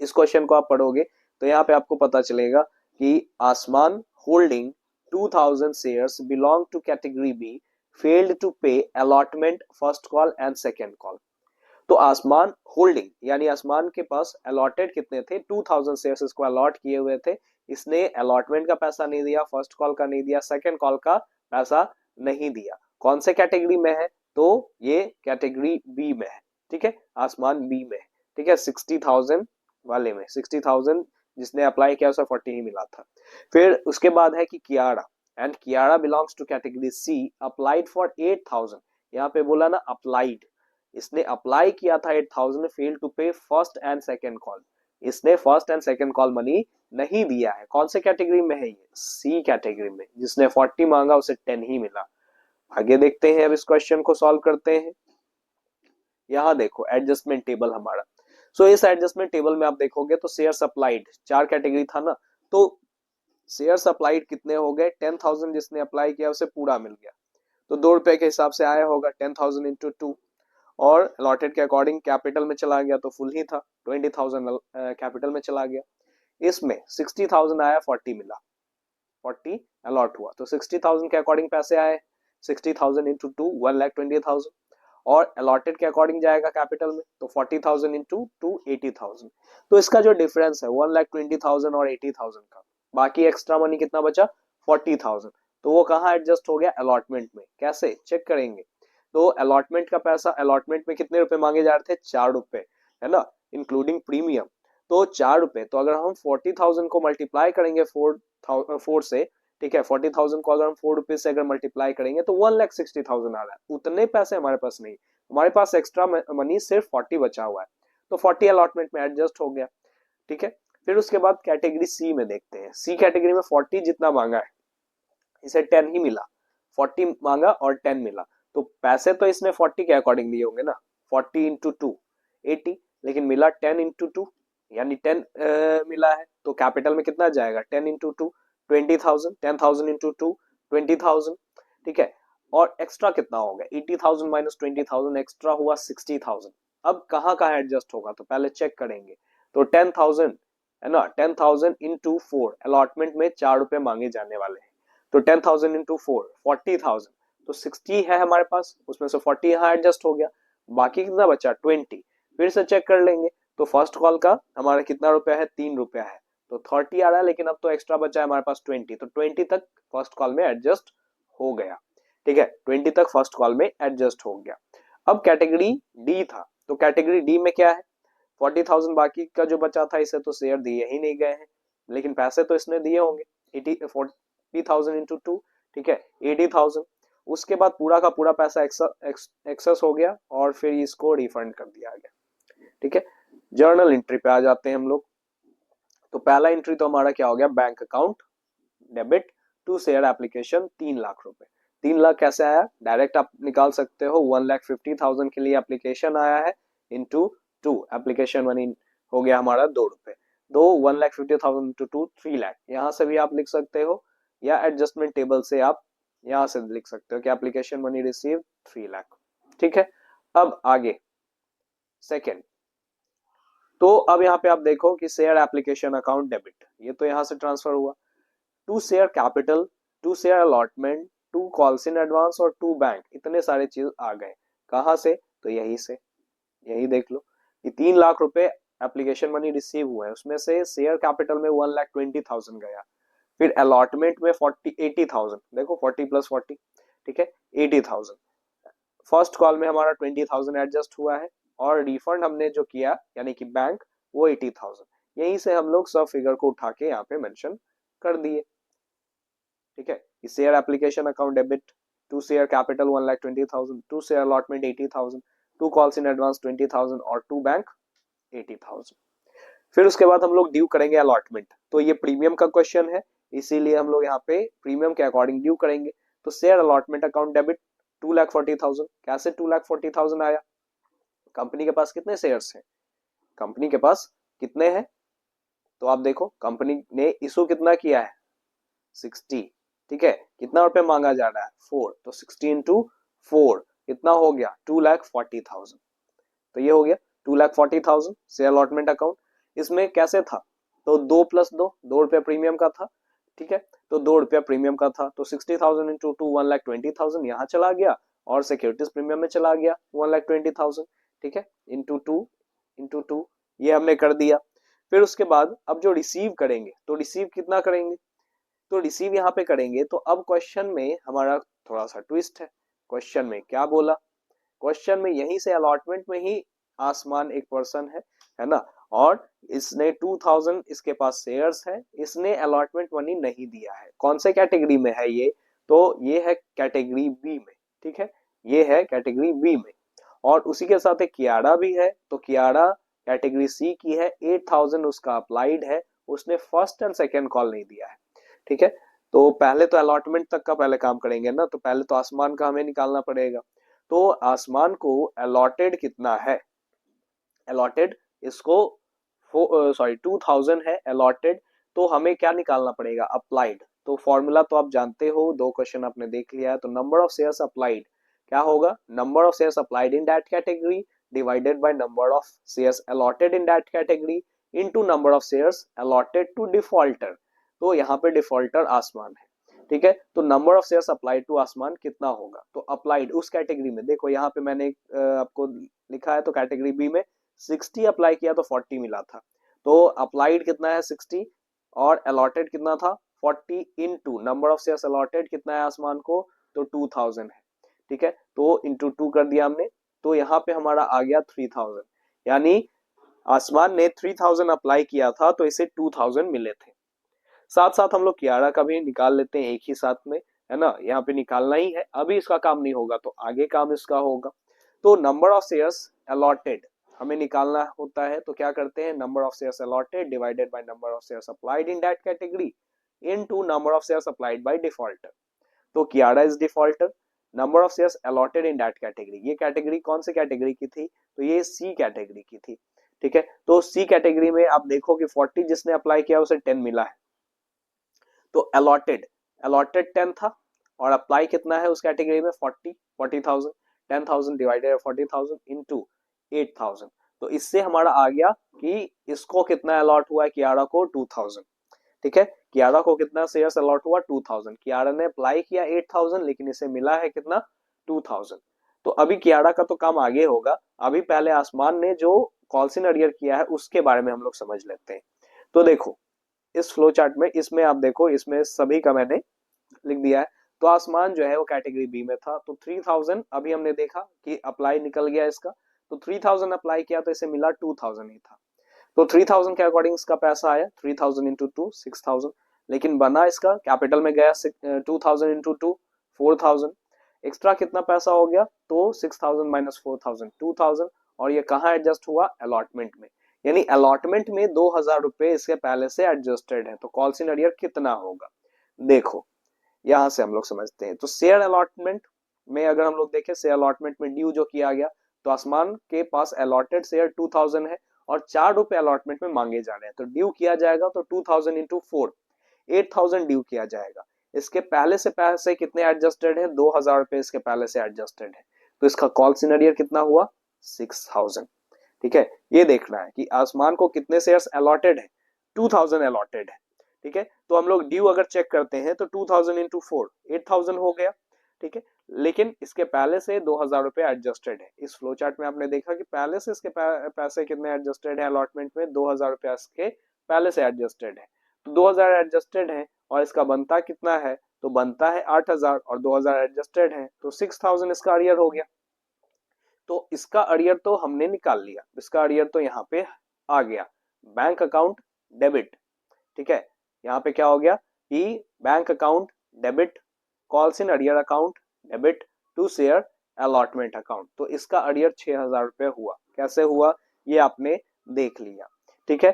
इस क्वेश्चन को आप पढ़ोगे तो यहाँ पे आपको पता चलेगा कि Aasman holding 2,000 shares belong to category B failed to pay allotment first call and second call. तो आसमान होल्डिंग यानी आसमान के पास अलॉटेड कितने थे, 2,000 शेयर्स इसको अलॉट किए हुए थे, इसने अलॉटमेंट का पैसा नहीं दिया, फर्स्ट कॉल का नहीं दिया, सेकेंड कॉल का पैसा नहीं दिया। कौन से कैटेगरी में है, तो ये कैटेगरी बी में है। ठीक है, आसमान बी में है। ठीक है, 60,000 वाले में 60,000 जिसने अप्लाई किया उसे 40 ही मिला था। फिर उसके बाद है कि Kiara, and Kiara belongs to category C, applied for 8,000, यहाँ पे बोला ना अप्लाइड, इसने अप्लाई किया था 8,000, fail to pay first and second call, इसने first and second call money नहीं दिया है। कौन से कैटेगरी में है ये? सी कैटेगरी में। जिसने 40 मांगा उसे 10 ही मिला। आगे देखते हैं, अब इस क्वेश्चन को सॉल्व करते हैं। यहाँ देखो एडजस्टमेंट टेबल हमारा। सो इस एडजस्टमेंट टेबल में आप देखोगे तो शेयर सप्लाइड 4 कैटेगरी था ना, तो शेयर सप्लाइड कितने हो गए? 10,000 जिसने अप्लाई किया उसे पूरा मिल गया, तो 2 रुपए के हिसाब से आया होगा 10,000 इंटू 2। और अलॉटेड के अकॉर्डिंग कैपिटल में चला गया तो फुल ही था, 20,000 कैपिटल में चला गया। इसमें 60,000 आया, 40 मिला, 40 अलॉट हुआ, तो 60,000 के अकॉर्डिंग पैसे आए, 60,000 इंटू 2 1,20,000। और अलॉटेड के अकॉर्डिंग जाएगा कैपिटल में, तो 40,000 इंटू 2 80,000। तो इसका जो डिफरेंस है 1,20,000 और 80,000 का, बाकी एक्स्ट्रा मनी कितना बचा? 40,000। तो वो कहाँ एडजस्ट हो गया? अलॉटमेंट में। कैसे चेक करेंगे? तो अलॉटमेंट का पैसा, अलॉटमेंट में कितने रुपए मांगे जा रहे थे? 4 रुपए, है ना, इंक्लूडिंग प्रीमियम। तो 4 रुपए, तो अगर हम 40,000 को मल्टीप्लाई करेंगे 4 से, ठीक है, 40,000 को अगर हम 4 रुपीज से अगर मल्टीप्लाई करेंगे तो 1,60,000 आ रहा है। उतने पैसे हमारे पास नहीं, हमारे पास एक्स्ट्रा मनी सिर्फ 40 बचा हुआ है, तो 40 अलॉटमेंट में एडजस्ट हो गया। ठीक है, फिर उसके बाद कैटेगरी सी में देखते हैं। सी कैटेगरी में 40 जितना मांगा है, इसे 10 ही मिला, 40 मांगा और 10 मिला, तो पैसे तो इसने 40 के अकॉर्डिंग दिए होंगे ना, 40 इंटू 2 80, लेकिन मिला 10 इंटू 2 यानी 10 मिला है, तो कैपिटल में कितना जाएगा? 10 इंटू 2 20,000, 10,000 इंटू 2 20,000। ठीक है, और एक्स्ट्रा कितना हो गया? 80,000 माइनस 20,000 एक्स्ट्रा हुआ 60,000। अब कहाँ कहाँ एडजस्ट होगा तो पहले चेक करेंगे। तो 10,000 है ना, 10,000 इंटू 4, अलॉटमेंट में 4 रुपए मांगे जाने वाले हैं, तो 10,000 इंटू 4 40,000, तो 60 है हमारे पास, उसमें से 40 यहाँ एडजस्ट हो गया, बाकी कितना बचा? 20। फिर से चेक कर लेंगे, तो फर्स्ट कॉल का हमारा कितना रुपया है? 3 रुपया है, तो 30 आ रहा है, लेकिन अब तो एक्स्ट्रा बचा है हमारे पास 20, तो 20 तक फर्स्ट कॉल में एडजस्ट हो गया। ठीक है, 20 तक फर्स्ट कॉल में एडजस्ट हो गया। अब कैटेगरी डी था, तो कैटेगरी डी में क्या है? 40,000 बाकी का जो बचा था, इसे तो शेयर दिए ही नहीं गए हैं, लेकिन पैसे तो इसने दिए होंगे, 40,000 इंटू 2, ठीक है, 80,000। उसके बाद पूरा का पूरा पैसा एक्सेस हो गया और फिर इसको रिफंड कर दिया गया। ठीक है, जर्नल एंट्री पे आ जाते हैं हम लोग। तो पहला एंट्री तो हमारा क्या हो गया? Bank account debit to share application 3 lakh रुपए। 3 लाख कैसे आया? डायरेक्ट आप निकाल सकते हो, 1,50,000 के लिए एप्लीकेशन आया है, इंटू 2 एप्लीकेशन मनी हो गया हमारा 2 रुपए, दो 1,50,000 इंटू 2 3 लाख। यहां से भी आप लिख सकते हो, या एडजस्टमेंट टेबल से आप यहां से लिख सकते हो कि एप्लीकेशन मनी रिसीव 3 लाख। ठीक है, अब आगे सेकेंड। तो अब यहाँ पे आप देखो कि शेयर एप्लीकेशन अकाउंट डेबिट, ये तो यहाँ से ट्रांसफर हुआ to share capital, to share allotment, to calls in advance और टू बैंक, इतने सारे चीज आ गए। कहां से? तो यही से, यही देख लो कि 3 लाख रुपए एप्लीकेशन मनी रिसीव हुए हैं, उसमें से शेयर कैपिटल में 1,20,000 गया, फिर अलॉटमेंट में 80,000, देखो 40 प्लस 40, ठीक है, 80,000। फर्स्ट कॉल में हमारा 20,000 एडजस्ट हुआ है, और रिफंड हमने जो किया यानी कि बैंक, वो 80,000। यहीं से हम लोग सब फिगर को उठा के यहाँ पे मेंशन कर दिए। ठीक है, share application account debit to share capital 1,20,000, to share allotment 80,000, to calls in advance 20,000 और टू बैंक 80,000। फिर उसके बाद हम लोग ड्यू करेंगे अलॉटमेंट, तो ये प्रीमियम का क्वेश्चन है, इसीलिए हम लोग यहाँ पे प्रीमियम के अकॉर्डिंग ड्यू करेंगे। तो शेयर अलॉटमेंट अकाउंट डेबिट 2,40,000। कैसे 2,40,000 आया? कंपनी के पास कितने शेयर्स हैं? कंपनी के पास कितने हैं? तो आप देखो कंपनी ने इशू कितना किया है? 60। ठीक है, कितना रुपए मांगा जा रहा है? 4, तो 60 इंटू 4 कितना हो गया? 2,40,000। तो ये हो गया 2,40,000 शेयर अलॉटमेंट अकाउंट। इसमें कैसे था? तो 2 प्लस 2 रुपया प्रीमियम का था। ठीक है, तो 2 रुपया प्रीमियम का था, तो 60,000 इंटू 2 1,20,000 यहाँ चला गया, और सिक्योरिटीज प्रीमियम में चला गया 1,20,000। ठीक है, इंटू टू ये हमने कर दिया। फिर उसके बाद अब जो रिसीव करेंगे, तो रिसीव कितना करेंगे? तो रिसीव यहाँ पे करेंगे। तो अब क्वेश्चन में हमारा थोड़ा सा ट्विस्ट है। क्वेश्चन में क्या बोला? क्वेश्चन में यहीं से अलॉटमेंट में ही आसमान एक पर्सन है ना, और इसने 2,000 इसके पास शेयर्स है, इसने अलॉटमेंट मनी नहीं दिया है। कौन से कैटेगरी में है ये? तो ये है कैटेगरी बी में। ठीक है, ये है कैटेगरी बी में। और उसी के साथ एक कियारा भी है, तो कियारा कैटेगरी सी की है, 8,000 उसका अप्लाइड है, उसने फर्स्ट एंड सेकेंड कॉल नहीं दिया है। ठीक है, तो पहले तो अलॉटमेंट तक का पहले काम करेंगे ना, तो पहले तो आसमान का हमें निकालना पड़ेगा। तो आसमान को अलॉटेड कितना है, अलॉटेड इसको 2,000 है अलॉटेड, तो हमें क्या निकालना पड़ेगा, अप्लाइड। तो फॉर्मूला तो आप जानते हो, 2 क्वेश्चन आपने देख लिया है, तो नंबर ऑफ शेयर्स अप्लाइड क्या होगा, number of shares applied in that category divided by number of shares allotted in that category into number of shares allotted to defaulter. तो यहाँ पे डिफॉल्टर आसमान है। ठीक है, तो number of shares applied to Aasman कितना होगा, तो अप्लाइड उस कैटेगरी में देखो, यहाँ पे मैंने आपको लिखा है, तो कैटेगरी बी में 60 अप्लाई किया तो 40 मिला था, तो अप्लाइड कितना है 60 और अलॉटेड कितना था 40 into number of shares allotted कितना है आसमान को, तो 2000 है। ठीक है, तो इंटू 2 कर दिया हमने, तो यहाँ पे हमारा आ गया 3000, यानी आसमान ने 3000 अप्लाई किया था तो इसे 2000 मिले थे। साथ साथ हम लोग कियारा का भी निकाल लेते हैं एक ही साथ में, है ना, यहाँ पे निकालना ही है, अभी इसका काम नहीं होगा तो आगे काम इसका होगा। तो नंबर ऑफ शेयर्स अलॉटेड हमें निकालना होता है, तो क्या करते हैं, number of shares allotted divided by number of shares applied in that category into number of shares applied by defaulter. तो Kiara is defaulter, number of shares allotted in that category, ये कैटेगरी कौन सी कैटेगरी की थी, तो ये सी category की थी। ठीक है, तो सी कैटेगरी में आप देखो कि 40 जिसने अप्लाई किया उसे 10 मिला है, तो अलॉटेड अलॉटेड 10 था और अप्लाई कितना है उस कैटेगरी में 40,000, 10,000 डिवाइडेड 40,000 इनटू 8,000। तो इससे हमारा आ गया कि इसको कितना अलॉट हुआ है, कियारा को 2,000। ठीक है, कियारा को कितना शेयर्स अलॉट हुआ 2,000, कियारा ने अप्लाई किया 8,000 लेकिन इसे मिला है कितना 2,000। तो अभी कियारा का तो काम आगे होगा, अभी पहले आसमान ने जो कॉल्सिन अरियर किया है उसके बारे में हम लोग समझ लेते हैं। तो देखो इस फ्लो चार्ट में, इसमें आप देखो, इसमें सभी का मैंने लिख दिया है। तो आसमान जो है वो कैटेगरी बी में था, तो 3000 अभी हमने देखा कि अप्लाई निकल गया इसका, तो 3000 अप्लाई किया तो इसे मिला 2000 ही था, तो 3000 के अकॉर्डिंग इसका पैसा आया 3000 इंटू 2 6000, लेकिन बना इसका कैपिटल में गया 2000 इंटू 2 4000, एक्स्ट्रा कितना पैसा हो गया, तो 6000 माइनस 4000 2000, और ये कहाँ एडजस्ट हुआ, अलॉटमेंट में, यानी अलॉटमेंट में 2000 रुपए इसके पहले से एडजस्टेड है, तो कॉल्सिन अरियर कितना होगा, देखो यहां से हम लोग समझते हैं। तो शेयर अलॉटमेंट में अगर हम लोग देखें, शेयर अलॉटमेंट में ड्यू जो किया गया, तो आसमान के पास अलॉटेड शेयर 2000 है और 4 रुपए अलॉटमेंट में मांगे जा रहे हैं, तो ड्यू किया जाएगा तो 2000 इंटू 4 8,000 ड्यू किया जाएगा। इसके पहले से पैसे कितने एडजस्टेड है, 2000 रुपए इसके पहले से एडजस्टेड है, तो इसका कॉल सिनेरियर कितना हुआ 6000। ठीक है, ये देखना है कि आसमान को कितने शेयर्स अलॉटेड है, 2000 अलॉटेड है। ठीक है, तो हम लोग ड्यू अगर चेक करते हैं तो 2000 इंटू 4 8000 हो गया। ठीक है, लेकिन इसके पहले से 2000 रुपए एडजस्टेड है, इस फ्लो चार्ट में आपने देखा कि पहले से इसके पैसे कितने एडजस्टेड है अलॉटमेंट में, 2000 रुपए इसके पहले से एडजस्टेड है, तो 2000 एडजस्टेड है और इसका बनता कितना है, तो बनता है 8000 और 2000 एडजस्टेड है तो 6000 इसका अरियर हो गया। तो इसका अरियर तो हमने निकाल लिया, इसका अरियर तो यहाँ पे आ गया, बैंक अकाउंट डेबिट। ठीक है, यहाँ पे क्या हो गया कि bank account debit, calls in arrear account debit to share allotment account, तो इसका अरियर 6,000 रुपए हुआ। कैसे हुआ ये आपने देख लिया। ठीक है,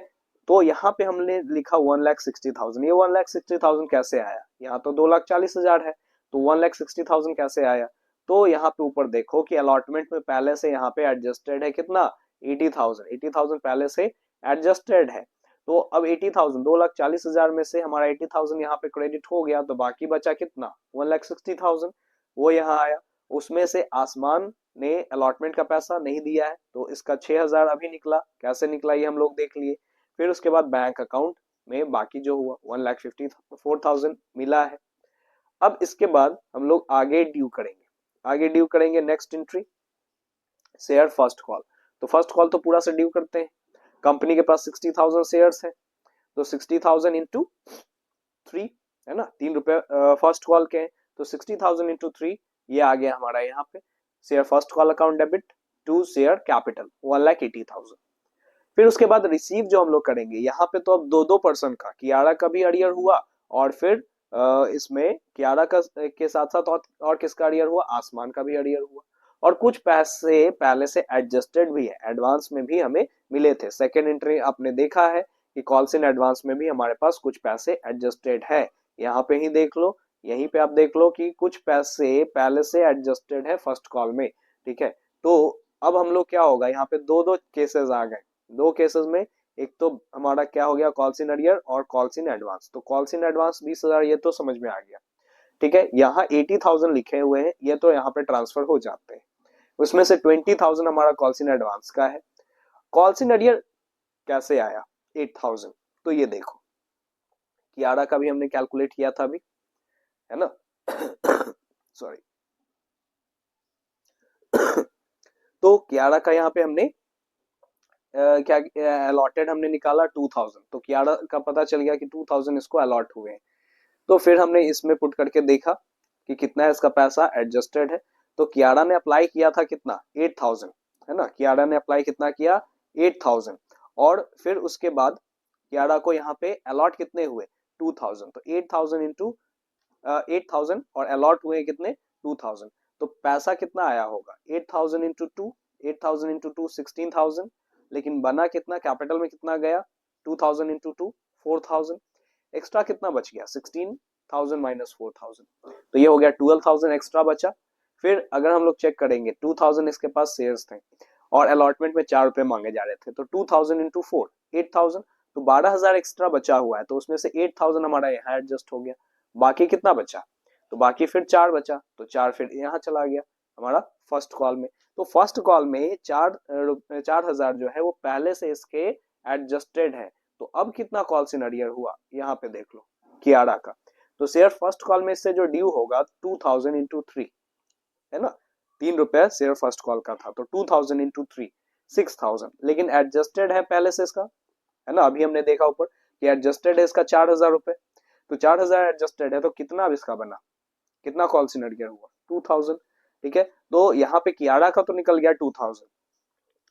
तो यहाँ पे हमने लिखा 1,60,000, ये 1,60,000 कैसे आया, यहाँ तो 2,40,000 है, तो 1,60,000 कैसे आया, तो यहाँ पे ऊपर देखो कि अलॉटमेंट में पहले से यहाँ पे एडजस्टेड है कितना 80,000 पहले से एडजस्टेड है, तो अब 80,000 2,40,000 में से हमारा 80,000 यहाँ पे क्रेडिट हो गया, तो बाकी बचा कितना 1,60,000, वो यहाँ आया। उसमें से आसमान ने अलॉटमेंट का पैसा नहीं दिया है, तो इसका 6,000 अभी निकला, कैसे निकला ये हम लोग देख लिए। फिर उसके बाद बैंक अकाउंट में बाकी जो हुआ 1,54,000 मिला है। अब इसके बाद हम लोग आगे ड्यू करेंगे, आगे ड्यू करेंगे next entry share first call, तो फर्स्ट कॉल तो पूरा से ड्यू करते हैं, कंपनी के पास 60,000 शेयर्स है, तो 60,000 इंटू 3 है ना, 3 रुपए फर्स्ट कॉल के हैं, तो 60,000 इंटू 3 ये आ गया हमारा यहाँ पे share first call account debit to share capital 1,80,000। फिर उसके बाद रिसीव जो हम लोग करेंगे, यहाँ पे तो अब दो पर्सन का, कियारा का भी अरियर हुआ और फिर इसमें कियारा का के साथ साथ और किसका अरियर हुआ, आसमान का भी अरियर हुआ। और कुछ पैसे पहले से एडजस्टेड भी है, एडवांस में भी हमें मिले थे। सेकेंड एंट्री आपने देखा है कि कॉल्स इन एडवांस में भी हमारे पास कुछ पैसे एडजस्टेड है। यहाँ पे ही देख लो, यहीं पे आप देख लो कि कुछ पैसे पहले से एडजस्टेड है फर्स्ट कॉल में। ठीक है, तो अब हम लोग क्या होगा, यहाँ पे दो दो केसेस आ गए। दो केसेस में एक तो हमारा क्या हो गया, कॉल्स इन अरियर और कॉल्स इन एडवांस। तो कॉल्स इन एडवांस 20,000 ये तो समझ में आ गया। ठीक है, यहाँ 80,000 लिखे हुए हैं, ये तो यहाँ पे ट्रांसफर हो जाते हैं। उसमें से 20,000 हमारा कॉल्स इन एडवांस का है। कॉल्स इन अरियर कैसे आया 8,000, तो ये देखो, कियारा का भी हमने कैलकुलेट किया था अभी, है ना। सॉरी। तो कियारा का यहाँ पे हमने क्या अलॉटेड हमने निकाला 2,000, तो कियारा का पता चल गया कि 2,000 इसको अलॉट हुए हैं। तो फिर हमने इसमें पुट करके देखा कि कितना है इसका पैसा एडजस्टेड है। तो कियारा ने अप्लाई किया था कितना, 8,000, है ना। कियारा ने अप्लाई कितना किया, 8,000। और फिर उसके बाद कियारा को यहाँ पे अलॉट कितने हुए, 2,000। तो 8,000 इंटू 8,000 और अलॉट हुए कितने, 2,000। तो पैसा कितना आया होगा, 8,000 इंटू टू, 8,000 इंटू टू 16,000। लेकिन बना कितना, कैपिटल में कितना गया, 2,000 इंटू टू 4,000। एक्स्ट्रा कितना बच गया, 16,000 माइनस 4,000, तो ये हो गया 12,000 एक्स्ट्रा बचा। फिर अगर हम लोग चेक करेंगे, 2,000 इसके पास शेयर्स थे और अलॉटमेंट में 4 रुपए मांगे जा रहे थे, तो 2,000 इंटू 4 8,000, तो 12,000 एक्स्ट्रा बचा हुआ है। तो उसमें से 8,000 हमारा यहाँ एडजस्ट हो गया। बाकी कितना बचा, तो बाकी फिर 4 बचा, तो 4 फिर यहाँ चला गया हमारा फर्स्ट कॉल में। तो फर्स्ट कॉल में 4,000 जो है वो पहले से इसके एडजस्टेड है। तो अब कितना कॉल सिनेरियर हुआ, यहाँ पे देख लो कियारा का। तो शेयर फर्स्ट कॉल में इससे जो ड्यू होगा 2,000 इंटू 3, है ना। 3 रुपए शेयर फर्स्ट कॉल का था, तो 2,000 इंटू 3 6,000। लेकिन एडजस्टेड है पहले से इसका, है ना। अभी हमने देखा ऊपर कि एडजस्टेड है इसका 4,000 रुपए। तो 4,000 एडजस्टेड है, तो कितना अब इसका बना, कितना कॉल सिनेरियर हुआ, 2,000। ठीक है, तो यहाँ पे कियारा का तो निकल गया 2,000,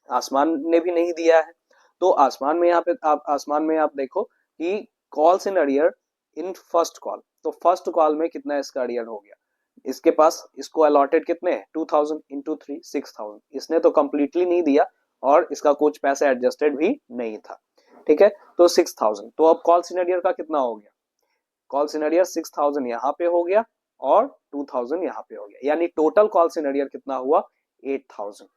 आसमान ने भी नहीं दिया है। तो आसमान में यहाँ पे आप आसमान में आप देखो कि calls in arrear in first call, तो फर्स्ट कॉल में कितना इसका अरियर हो गया, इसके पास इसको अलॉटेड कितने हैं, 2,000 इंटू 3 6,000। इसने तो कंप्लीटली नहीं दिया और इसका कुछ पैसा एडजस्टेड भी नहीं था। ठीक है, तो 6,000। तो अब कॉल सिनेरियर का कितना हो गया, कॉल सिनेरियर 6,000 यहाँ पे हो गया और 2,000 यहाँ पे हो गया, यानी टोटल कॉल सिनेरियर कितना हुआ, 8,000।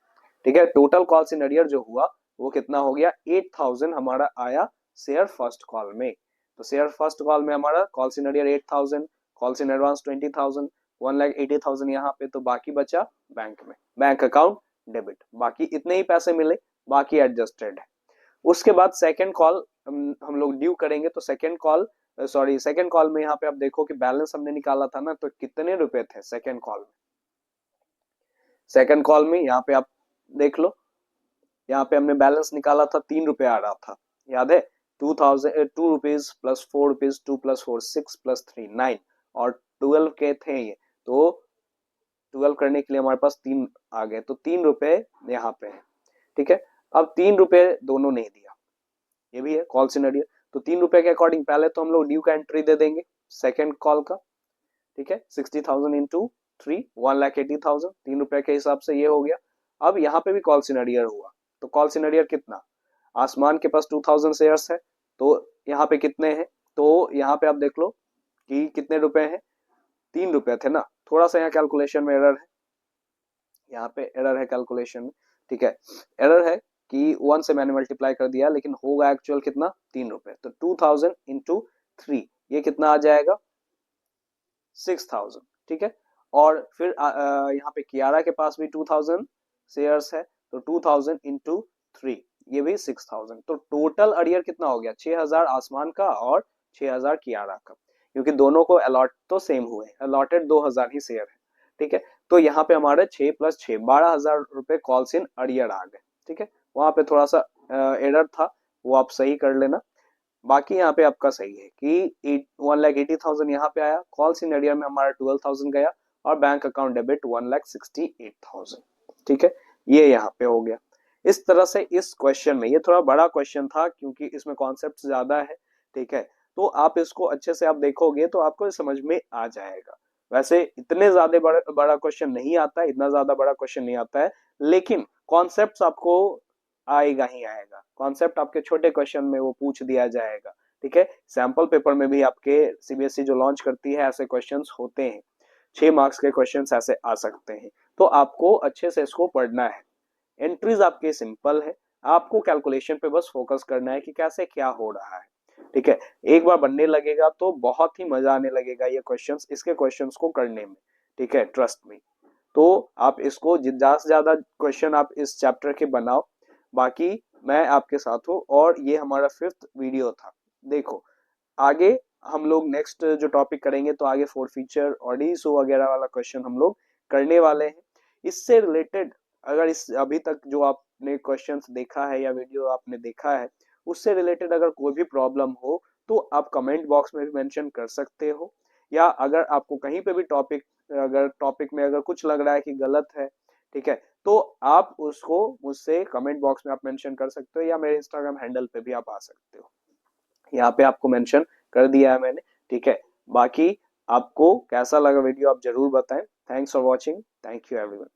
ठीक है, टोटल कॉल सिनेरियर जो हुआ वो कितना हो गया, 8,000 हमारा आया शेयर फर्स्ट कॉल में। तो शेयर फर्स्ट कॉल में हमारा कॉल सिनेरियर 8,000, कॉल्स इन एडवांस 20,000, 1,80,000 यहाँ पे। तो बाकी बचा बैंक में, बैंक अकाउंट डेबिट, बाकी इतने ही पैसे मिले, बाकी एडजस्टेड है। उसके बाद सेकेंड कॉल हम लोग ड्यू करेंगे। तो सेकेंड कॉल में यहाँ पे आप देखो कि बैलेंस हमने निकाला था ना, तो कितने रुपए थे सेकेंड कॉल में। सेकेंड कॉल में यहाँ पे आप देख लो, यहाँ पे हमने बैलेंस निकाला था, 3 रुपए आ रहा था, याद है। 2 rupees plus 4 rupees, 2 plus 4 6 plus 3 9 और 12 के थे ये। तो 12 करने के लिए हमारे पास 3 आ गए, तो 3 रुपए यहाँ पे है। ठीक है, अब 3 रुपए दोनों नहीं दिया, ये भी है कॉल सिनेरियो। तो 3 रुपए के अकॉर्डिंग पहले तो हम लोग ड्यू का एंट्री दे देंगे सेकेंड कॉल का। ठीक है, 60,000 इंटू 3 1,80,000, 3 रुपए के हिसाब से ये हो गया। अब यहाँ पे भी कॉल सिनेरियर हुआ, तो कॉल सिनेरियर कितना, आसमान के पास 2,000 शेयर्स है, तो यहाँ पे कितने हैं, तो यहाँ पे आप देख लो कि कितने रुपए हैं, 3 रुपए थे ना। थोड़ा सा यहाँ कैलकुलेशन में एरर है, यहाँ पे एरर है कैलकुलेशन में। ठीक है, एरर है कि 1 से मैंने मल्टीप्लाई कर दिया, लेकिन होगा एक्चुअल कितना, 3 रुपए। तो 2,000 इंटू 3 ये कितना आ जाएगा, 6,000। ठीक है, और फिर यहाँ पे कियारा के पास भी 2,000 शेयर्स है, तो 2,000 इंटू 3 ये भी 6,000। तो टोटल अरियर कितना हो गया, 6,000 आसमान का और 6,000 कियारा का, क्योंकि दोनों को अलॉट तो सेम हुए, अलॉटेड 2,000 ही शेयर है। ठीक है, तो यहाँ पे हमारे 6 प्लस 6 12,000 रुपए कॉल्स इन अरियर आ गए। ठीक है, वहां पे थोड़ा सा एरर था, वो आप सही कर लेना। बाकी यहाँ पे आपका सही है कि 1,80,000 यहाँ पे आया, कॉल सिनेरियर में हमारा 12,000 गया और बैंक अकाउंट डेबिट 1,68,000। ठीक है, ये यहाँ पे हो गया। इस तरह से इस क्वेश्चन में, ये थोड़ा बड़ा क्वेश्चन था क्योंकि इसमें कॉन्सेप्ट ज्यादा है। ठीक है, तो आप इसको अच्छे से आप देखोगे तो आपको समझ में आ जाएगा। वैसे इतने ज्यादा बड़ा क्वेश्चन नहीं आता है, इतना ज्यादा बड़ा क्वेश्चन नहीं आता है, लेकिन कॉन्सेप्ट आपको आएगा ही आएगा। कॉन्सेप्ट आपके छोटे क्वेश्चन में वो पूछ दिया जाएगा। ठीक है, सैंपल पेपर में भी आपके सीबीएसई जो लॉन्च करती है ऐसे क्वेश्चंस होते हैं, 6 मार्क्स के क्वेश्चंस ऐसे आ सकते हैं। तो आपको अच्छे से इसको पढ़ना है। एंट्रीज आपके सिंपल है, आपको कैलकुलेशन पे बस फोकस करना है कि कैसे क्या हो रहा है। ठीक है, एक बार बनने लगेगा तो बहुत ही मजा आने लगेगा ये क्वेश्चंस, इसके क्वेश्चंस को करने में। ठीक है, ट्रस्ट मी। तो आप इसको ज्यादा से ज्यादा क्वेश्चन आप इस चैप्टर के बनाओ। बाकी मैं आपके साथ हूँ, और ये हमारा 5th वीडियो था। देखो आगे हम लोग नेक्स्ट जो टॉपिक करेंगे तो आगे फोर फीचर और इशू वगैरह वाला क्वेश्चन हम लोग करने वाले हैं। इससे रिलेटेड अगर इस अभी तक जो आपने क्वेश्चंस देखा है या वीडियो आपने देखा है उससे रिलेटेड अगर कोई भी प्रॉब्लम हो तो आप कमेंट बॉक्स में भी मेंशन कर सकते हो। या अगर आपको कहीं पे भी टॉपिक में अगर कुछ लग रहा है कि गलत है, ठीक है, तो आप उसको मुझसे कमेंट बॉक्स में आप मेंशन कर सकते हो, या मेरे इंस्टाग्राम हैंडल पे भी आप आ सकते हो। यहाँ पे आपको मेंशन कर दिया है मैंने। ठीक है, बाकी आपको कैसा लगा वीडियो आप जरूर बताएं। Thanks for watching, thank you everyone.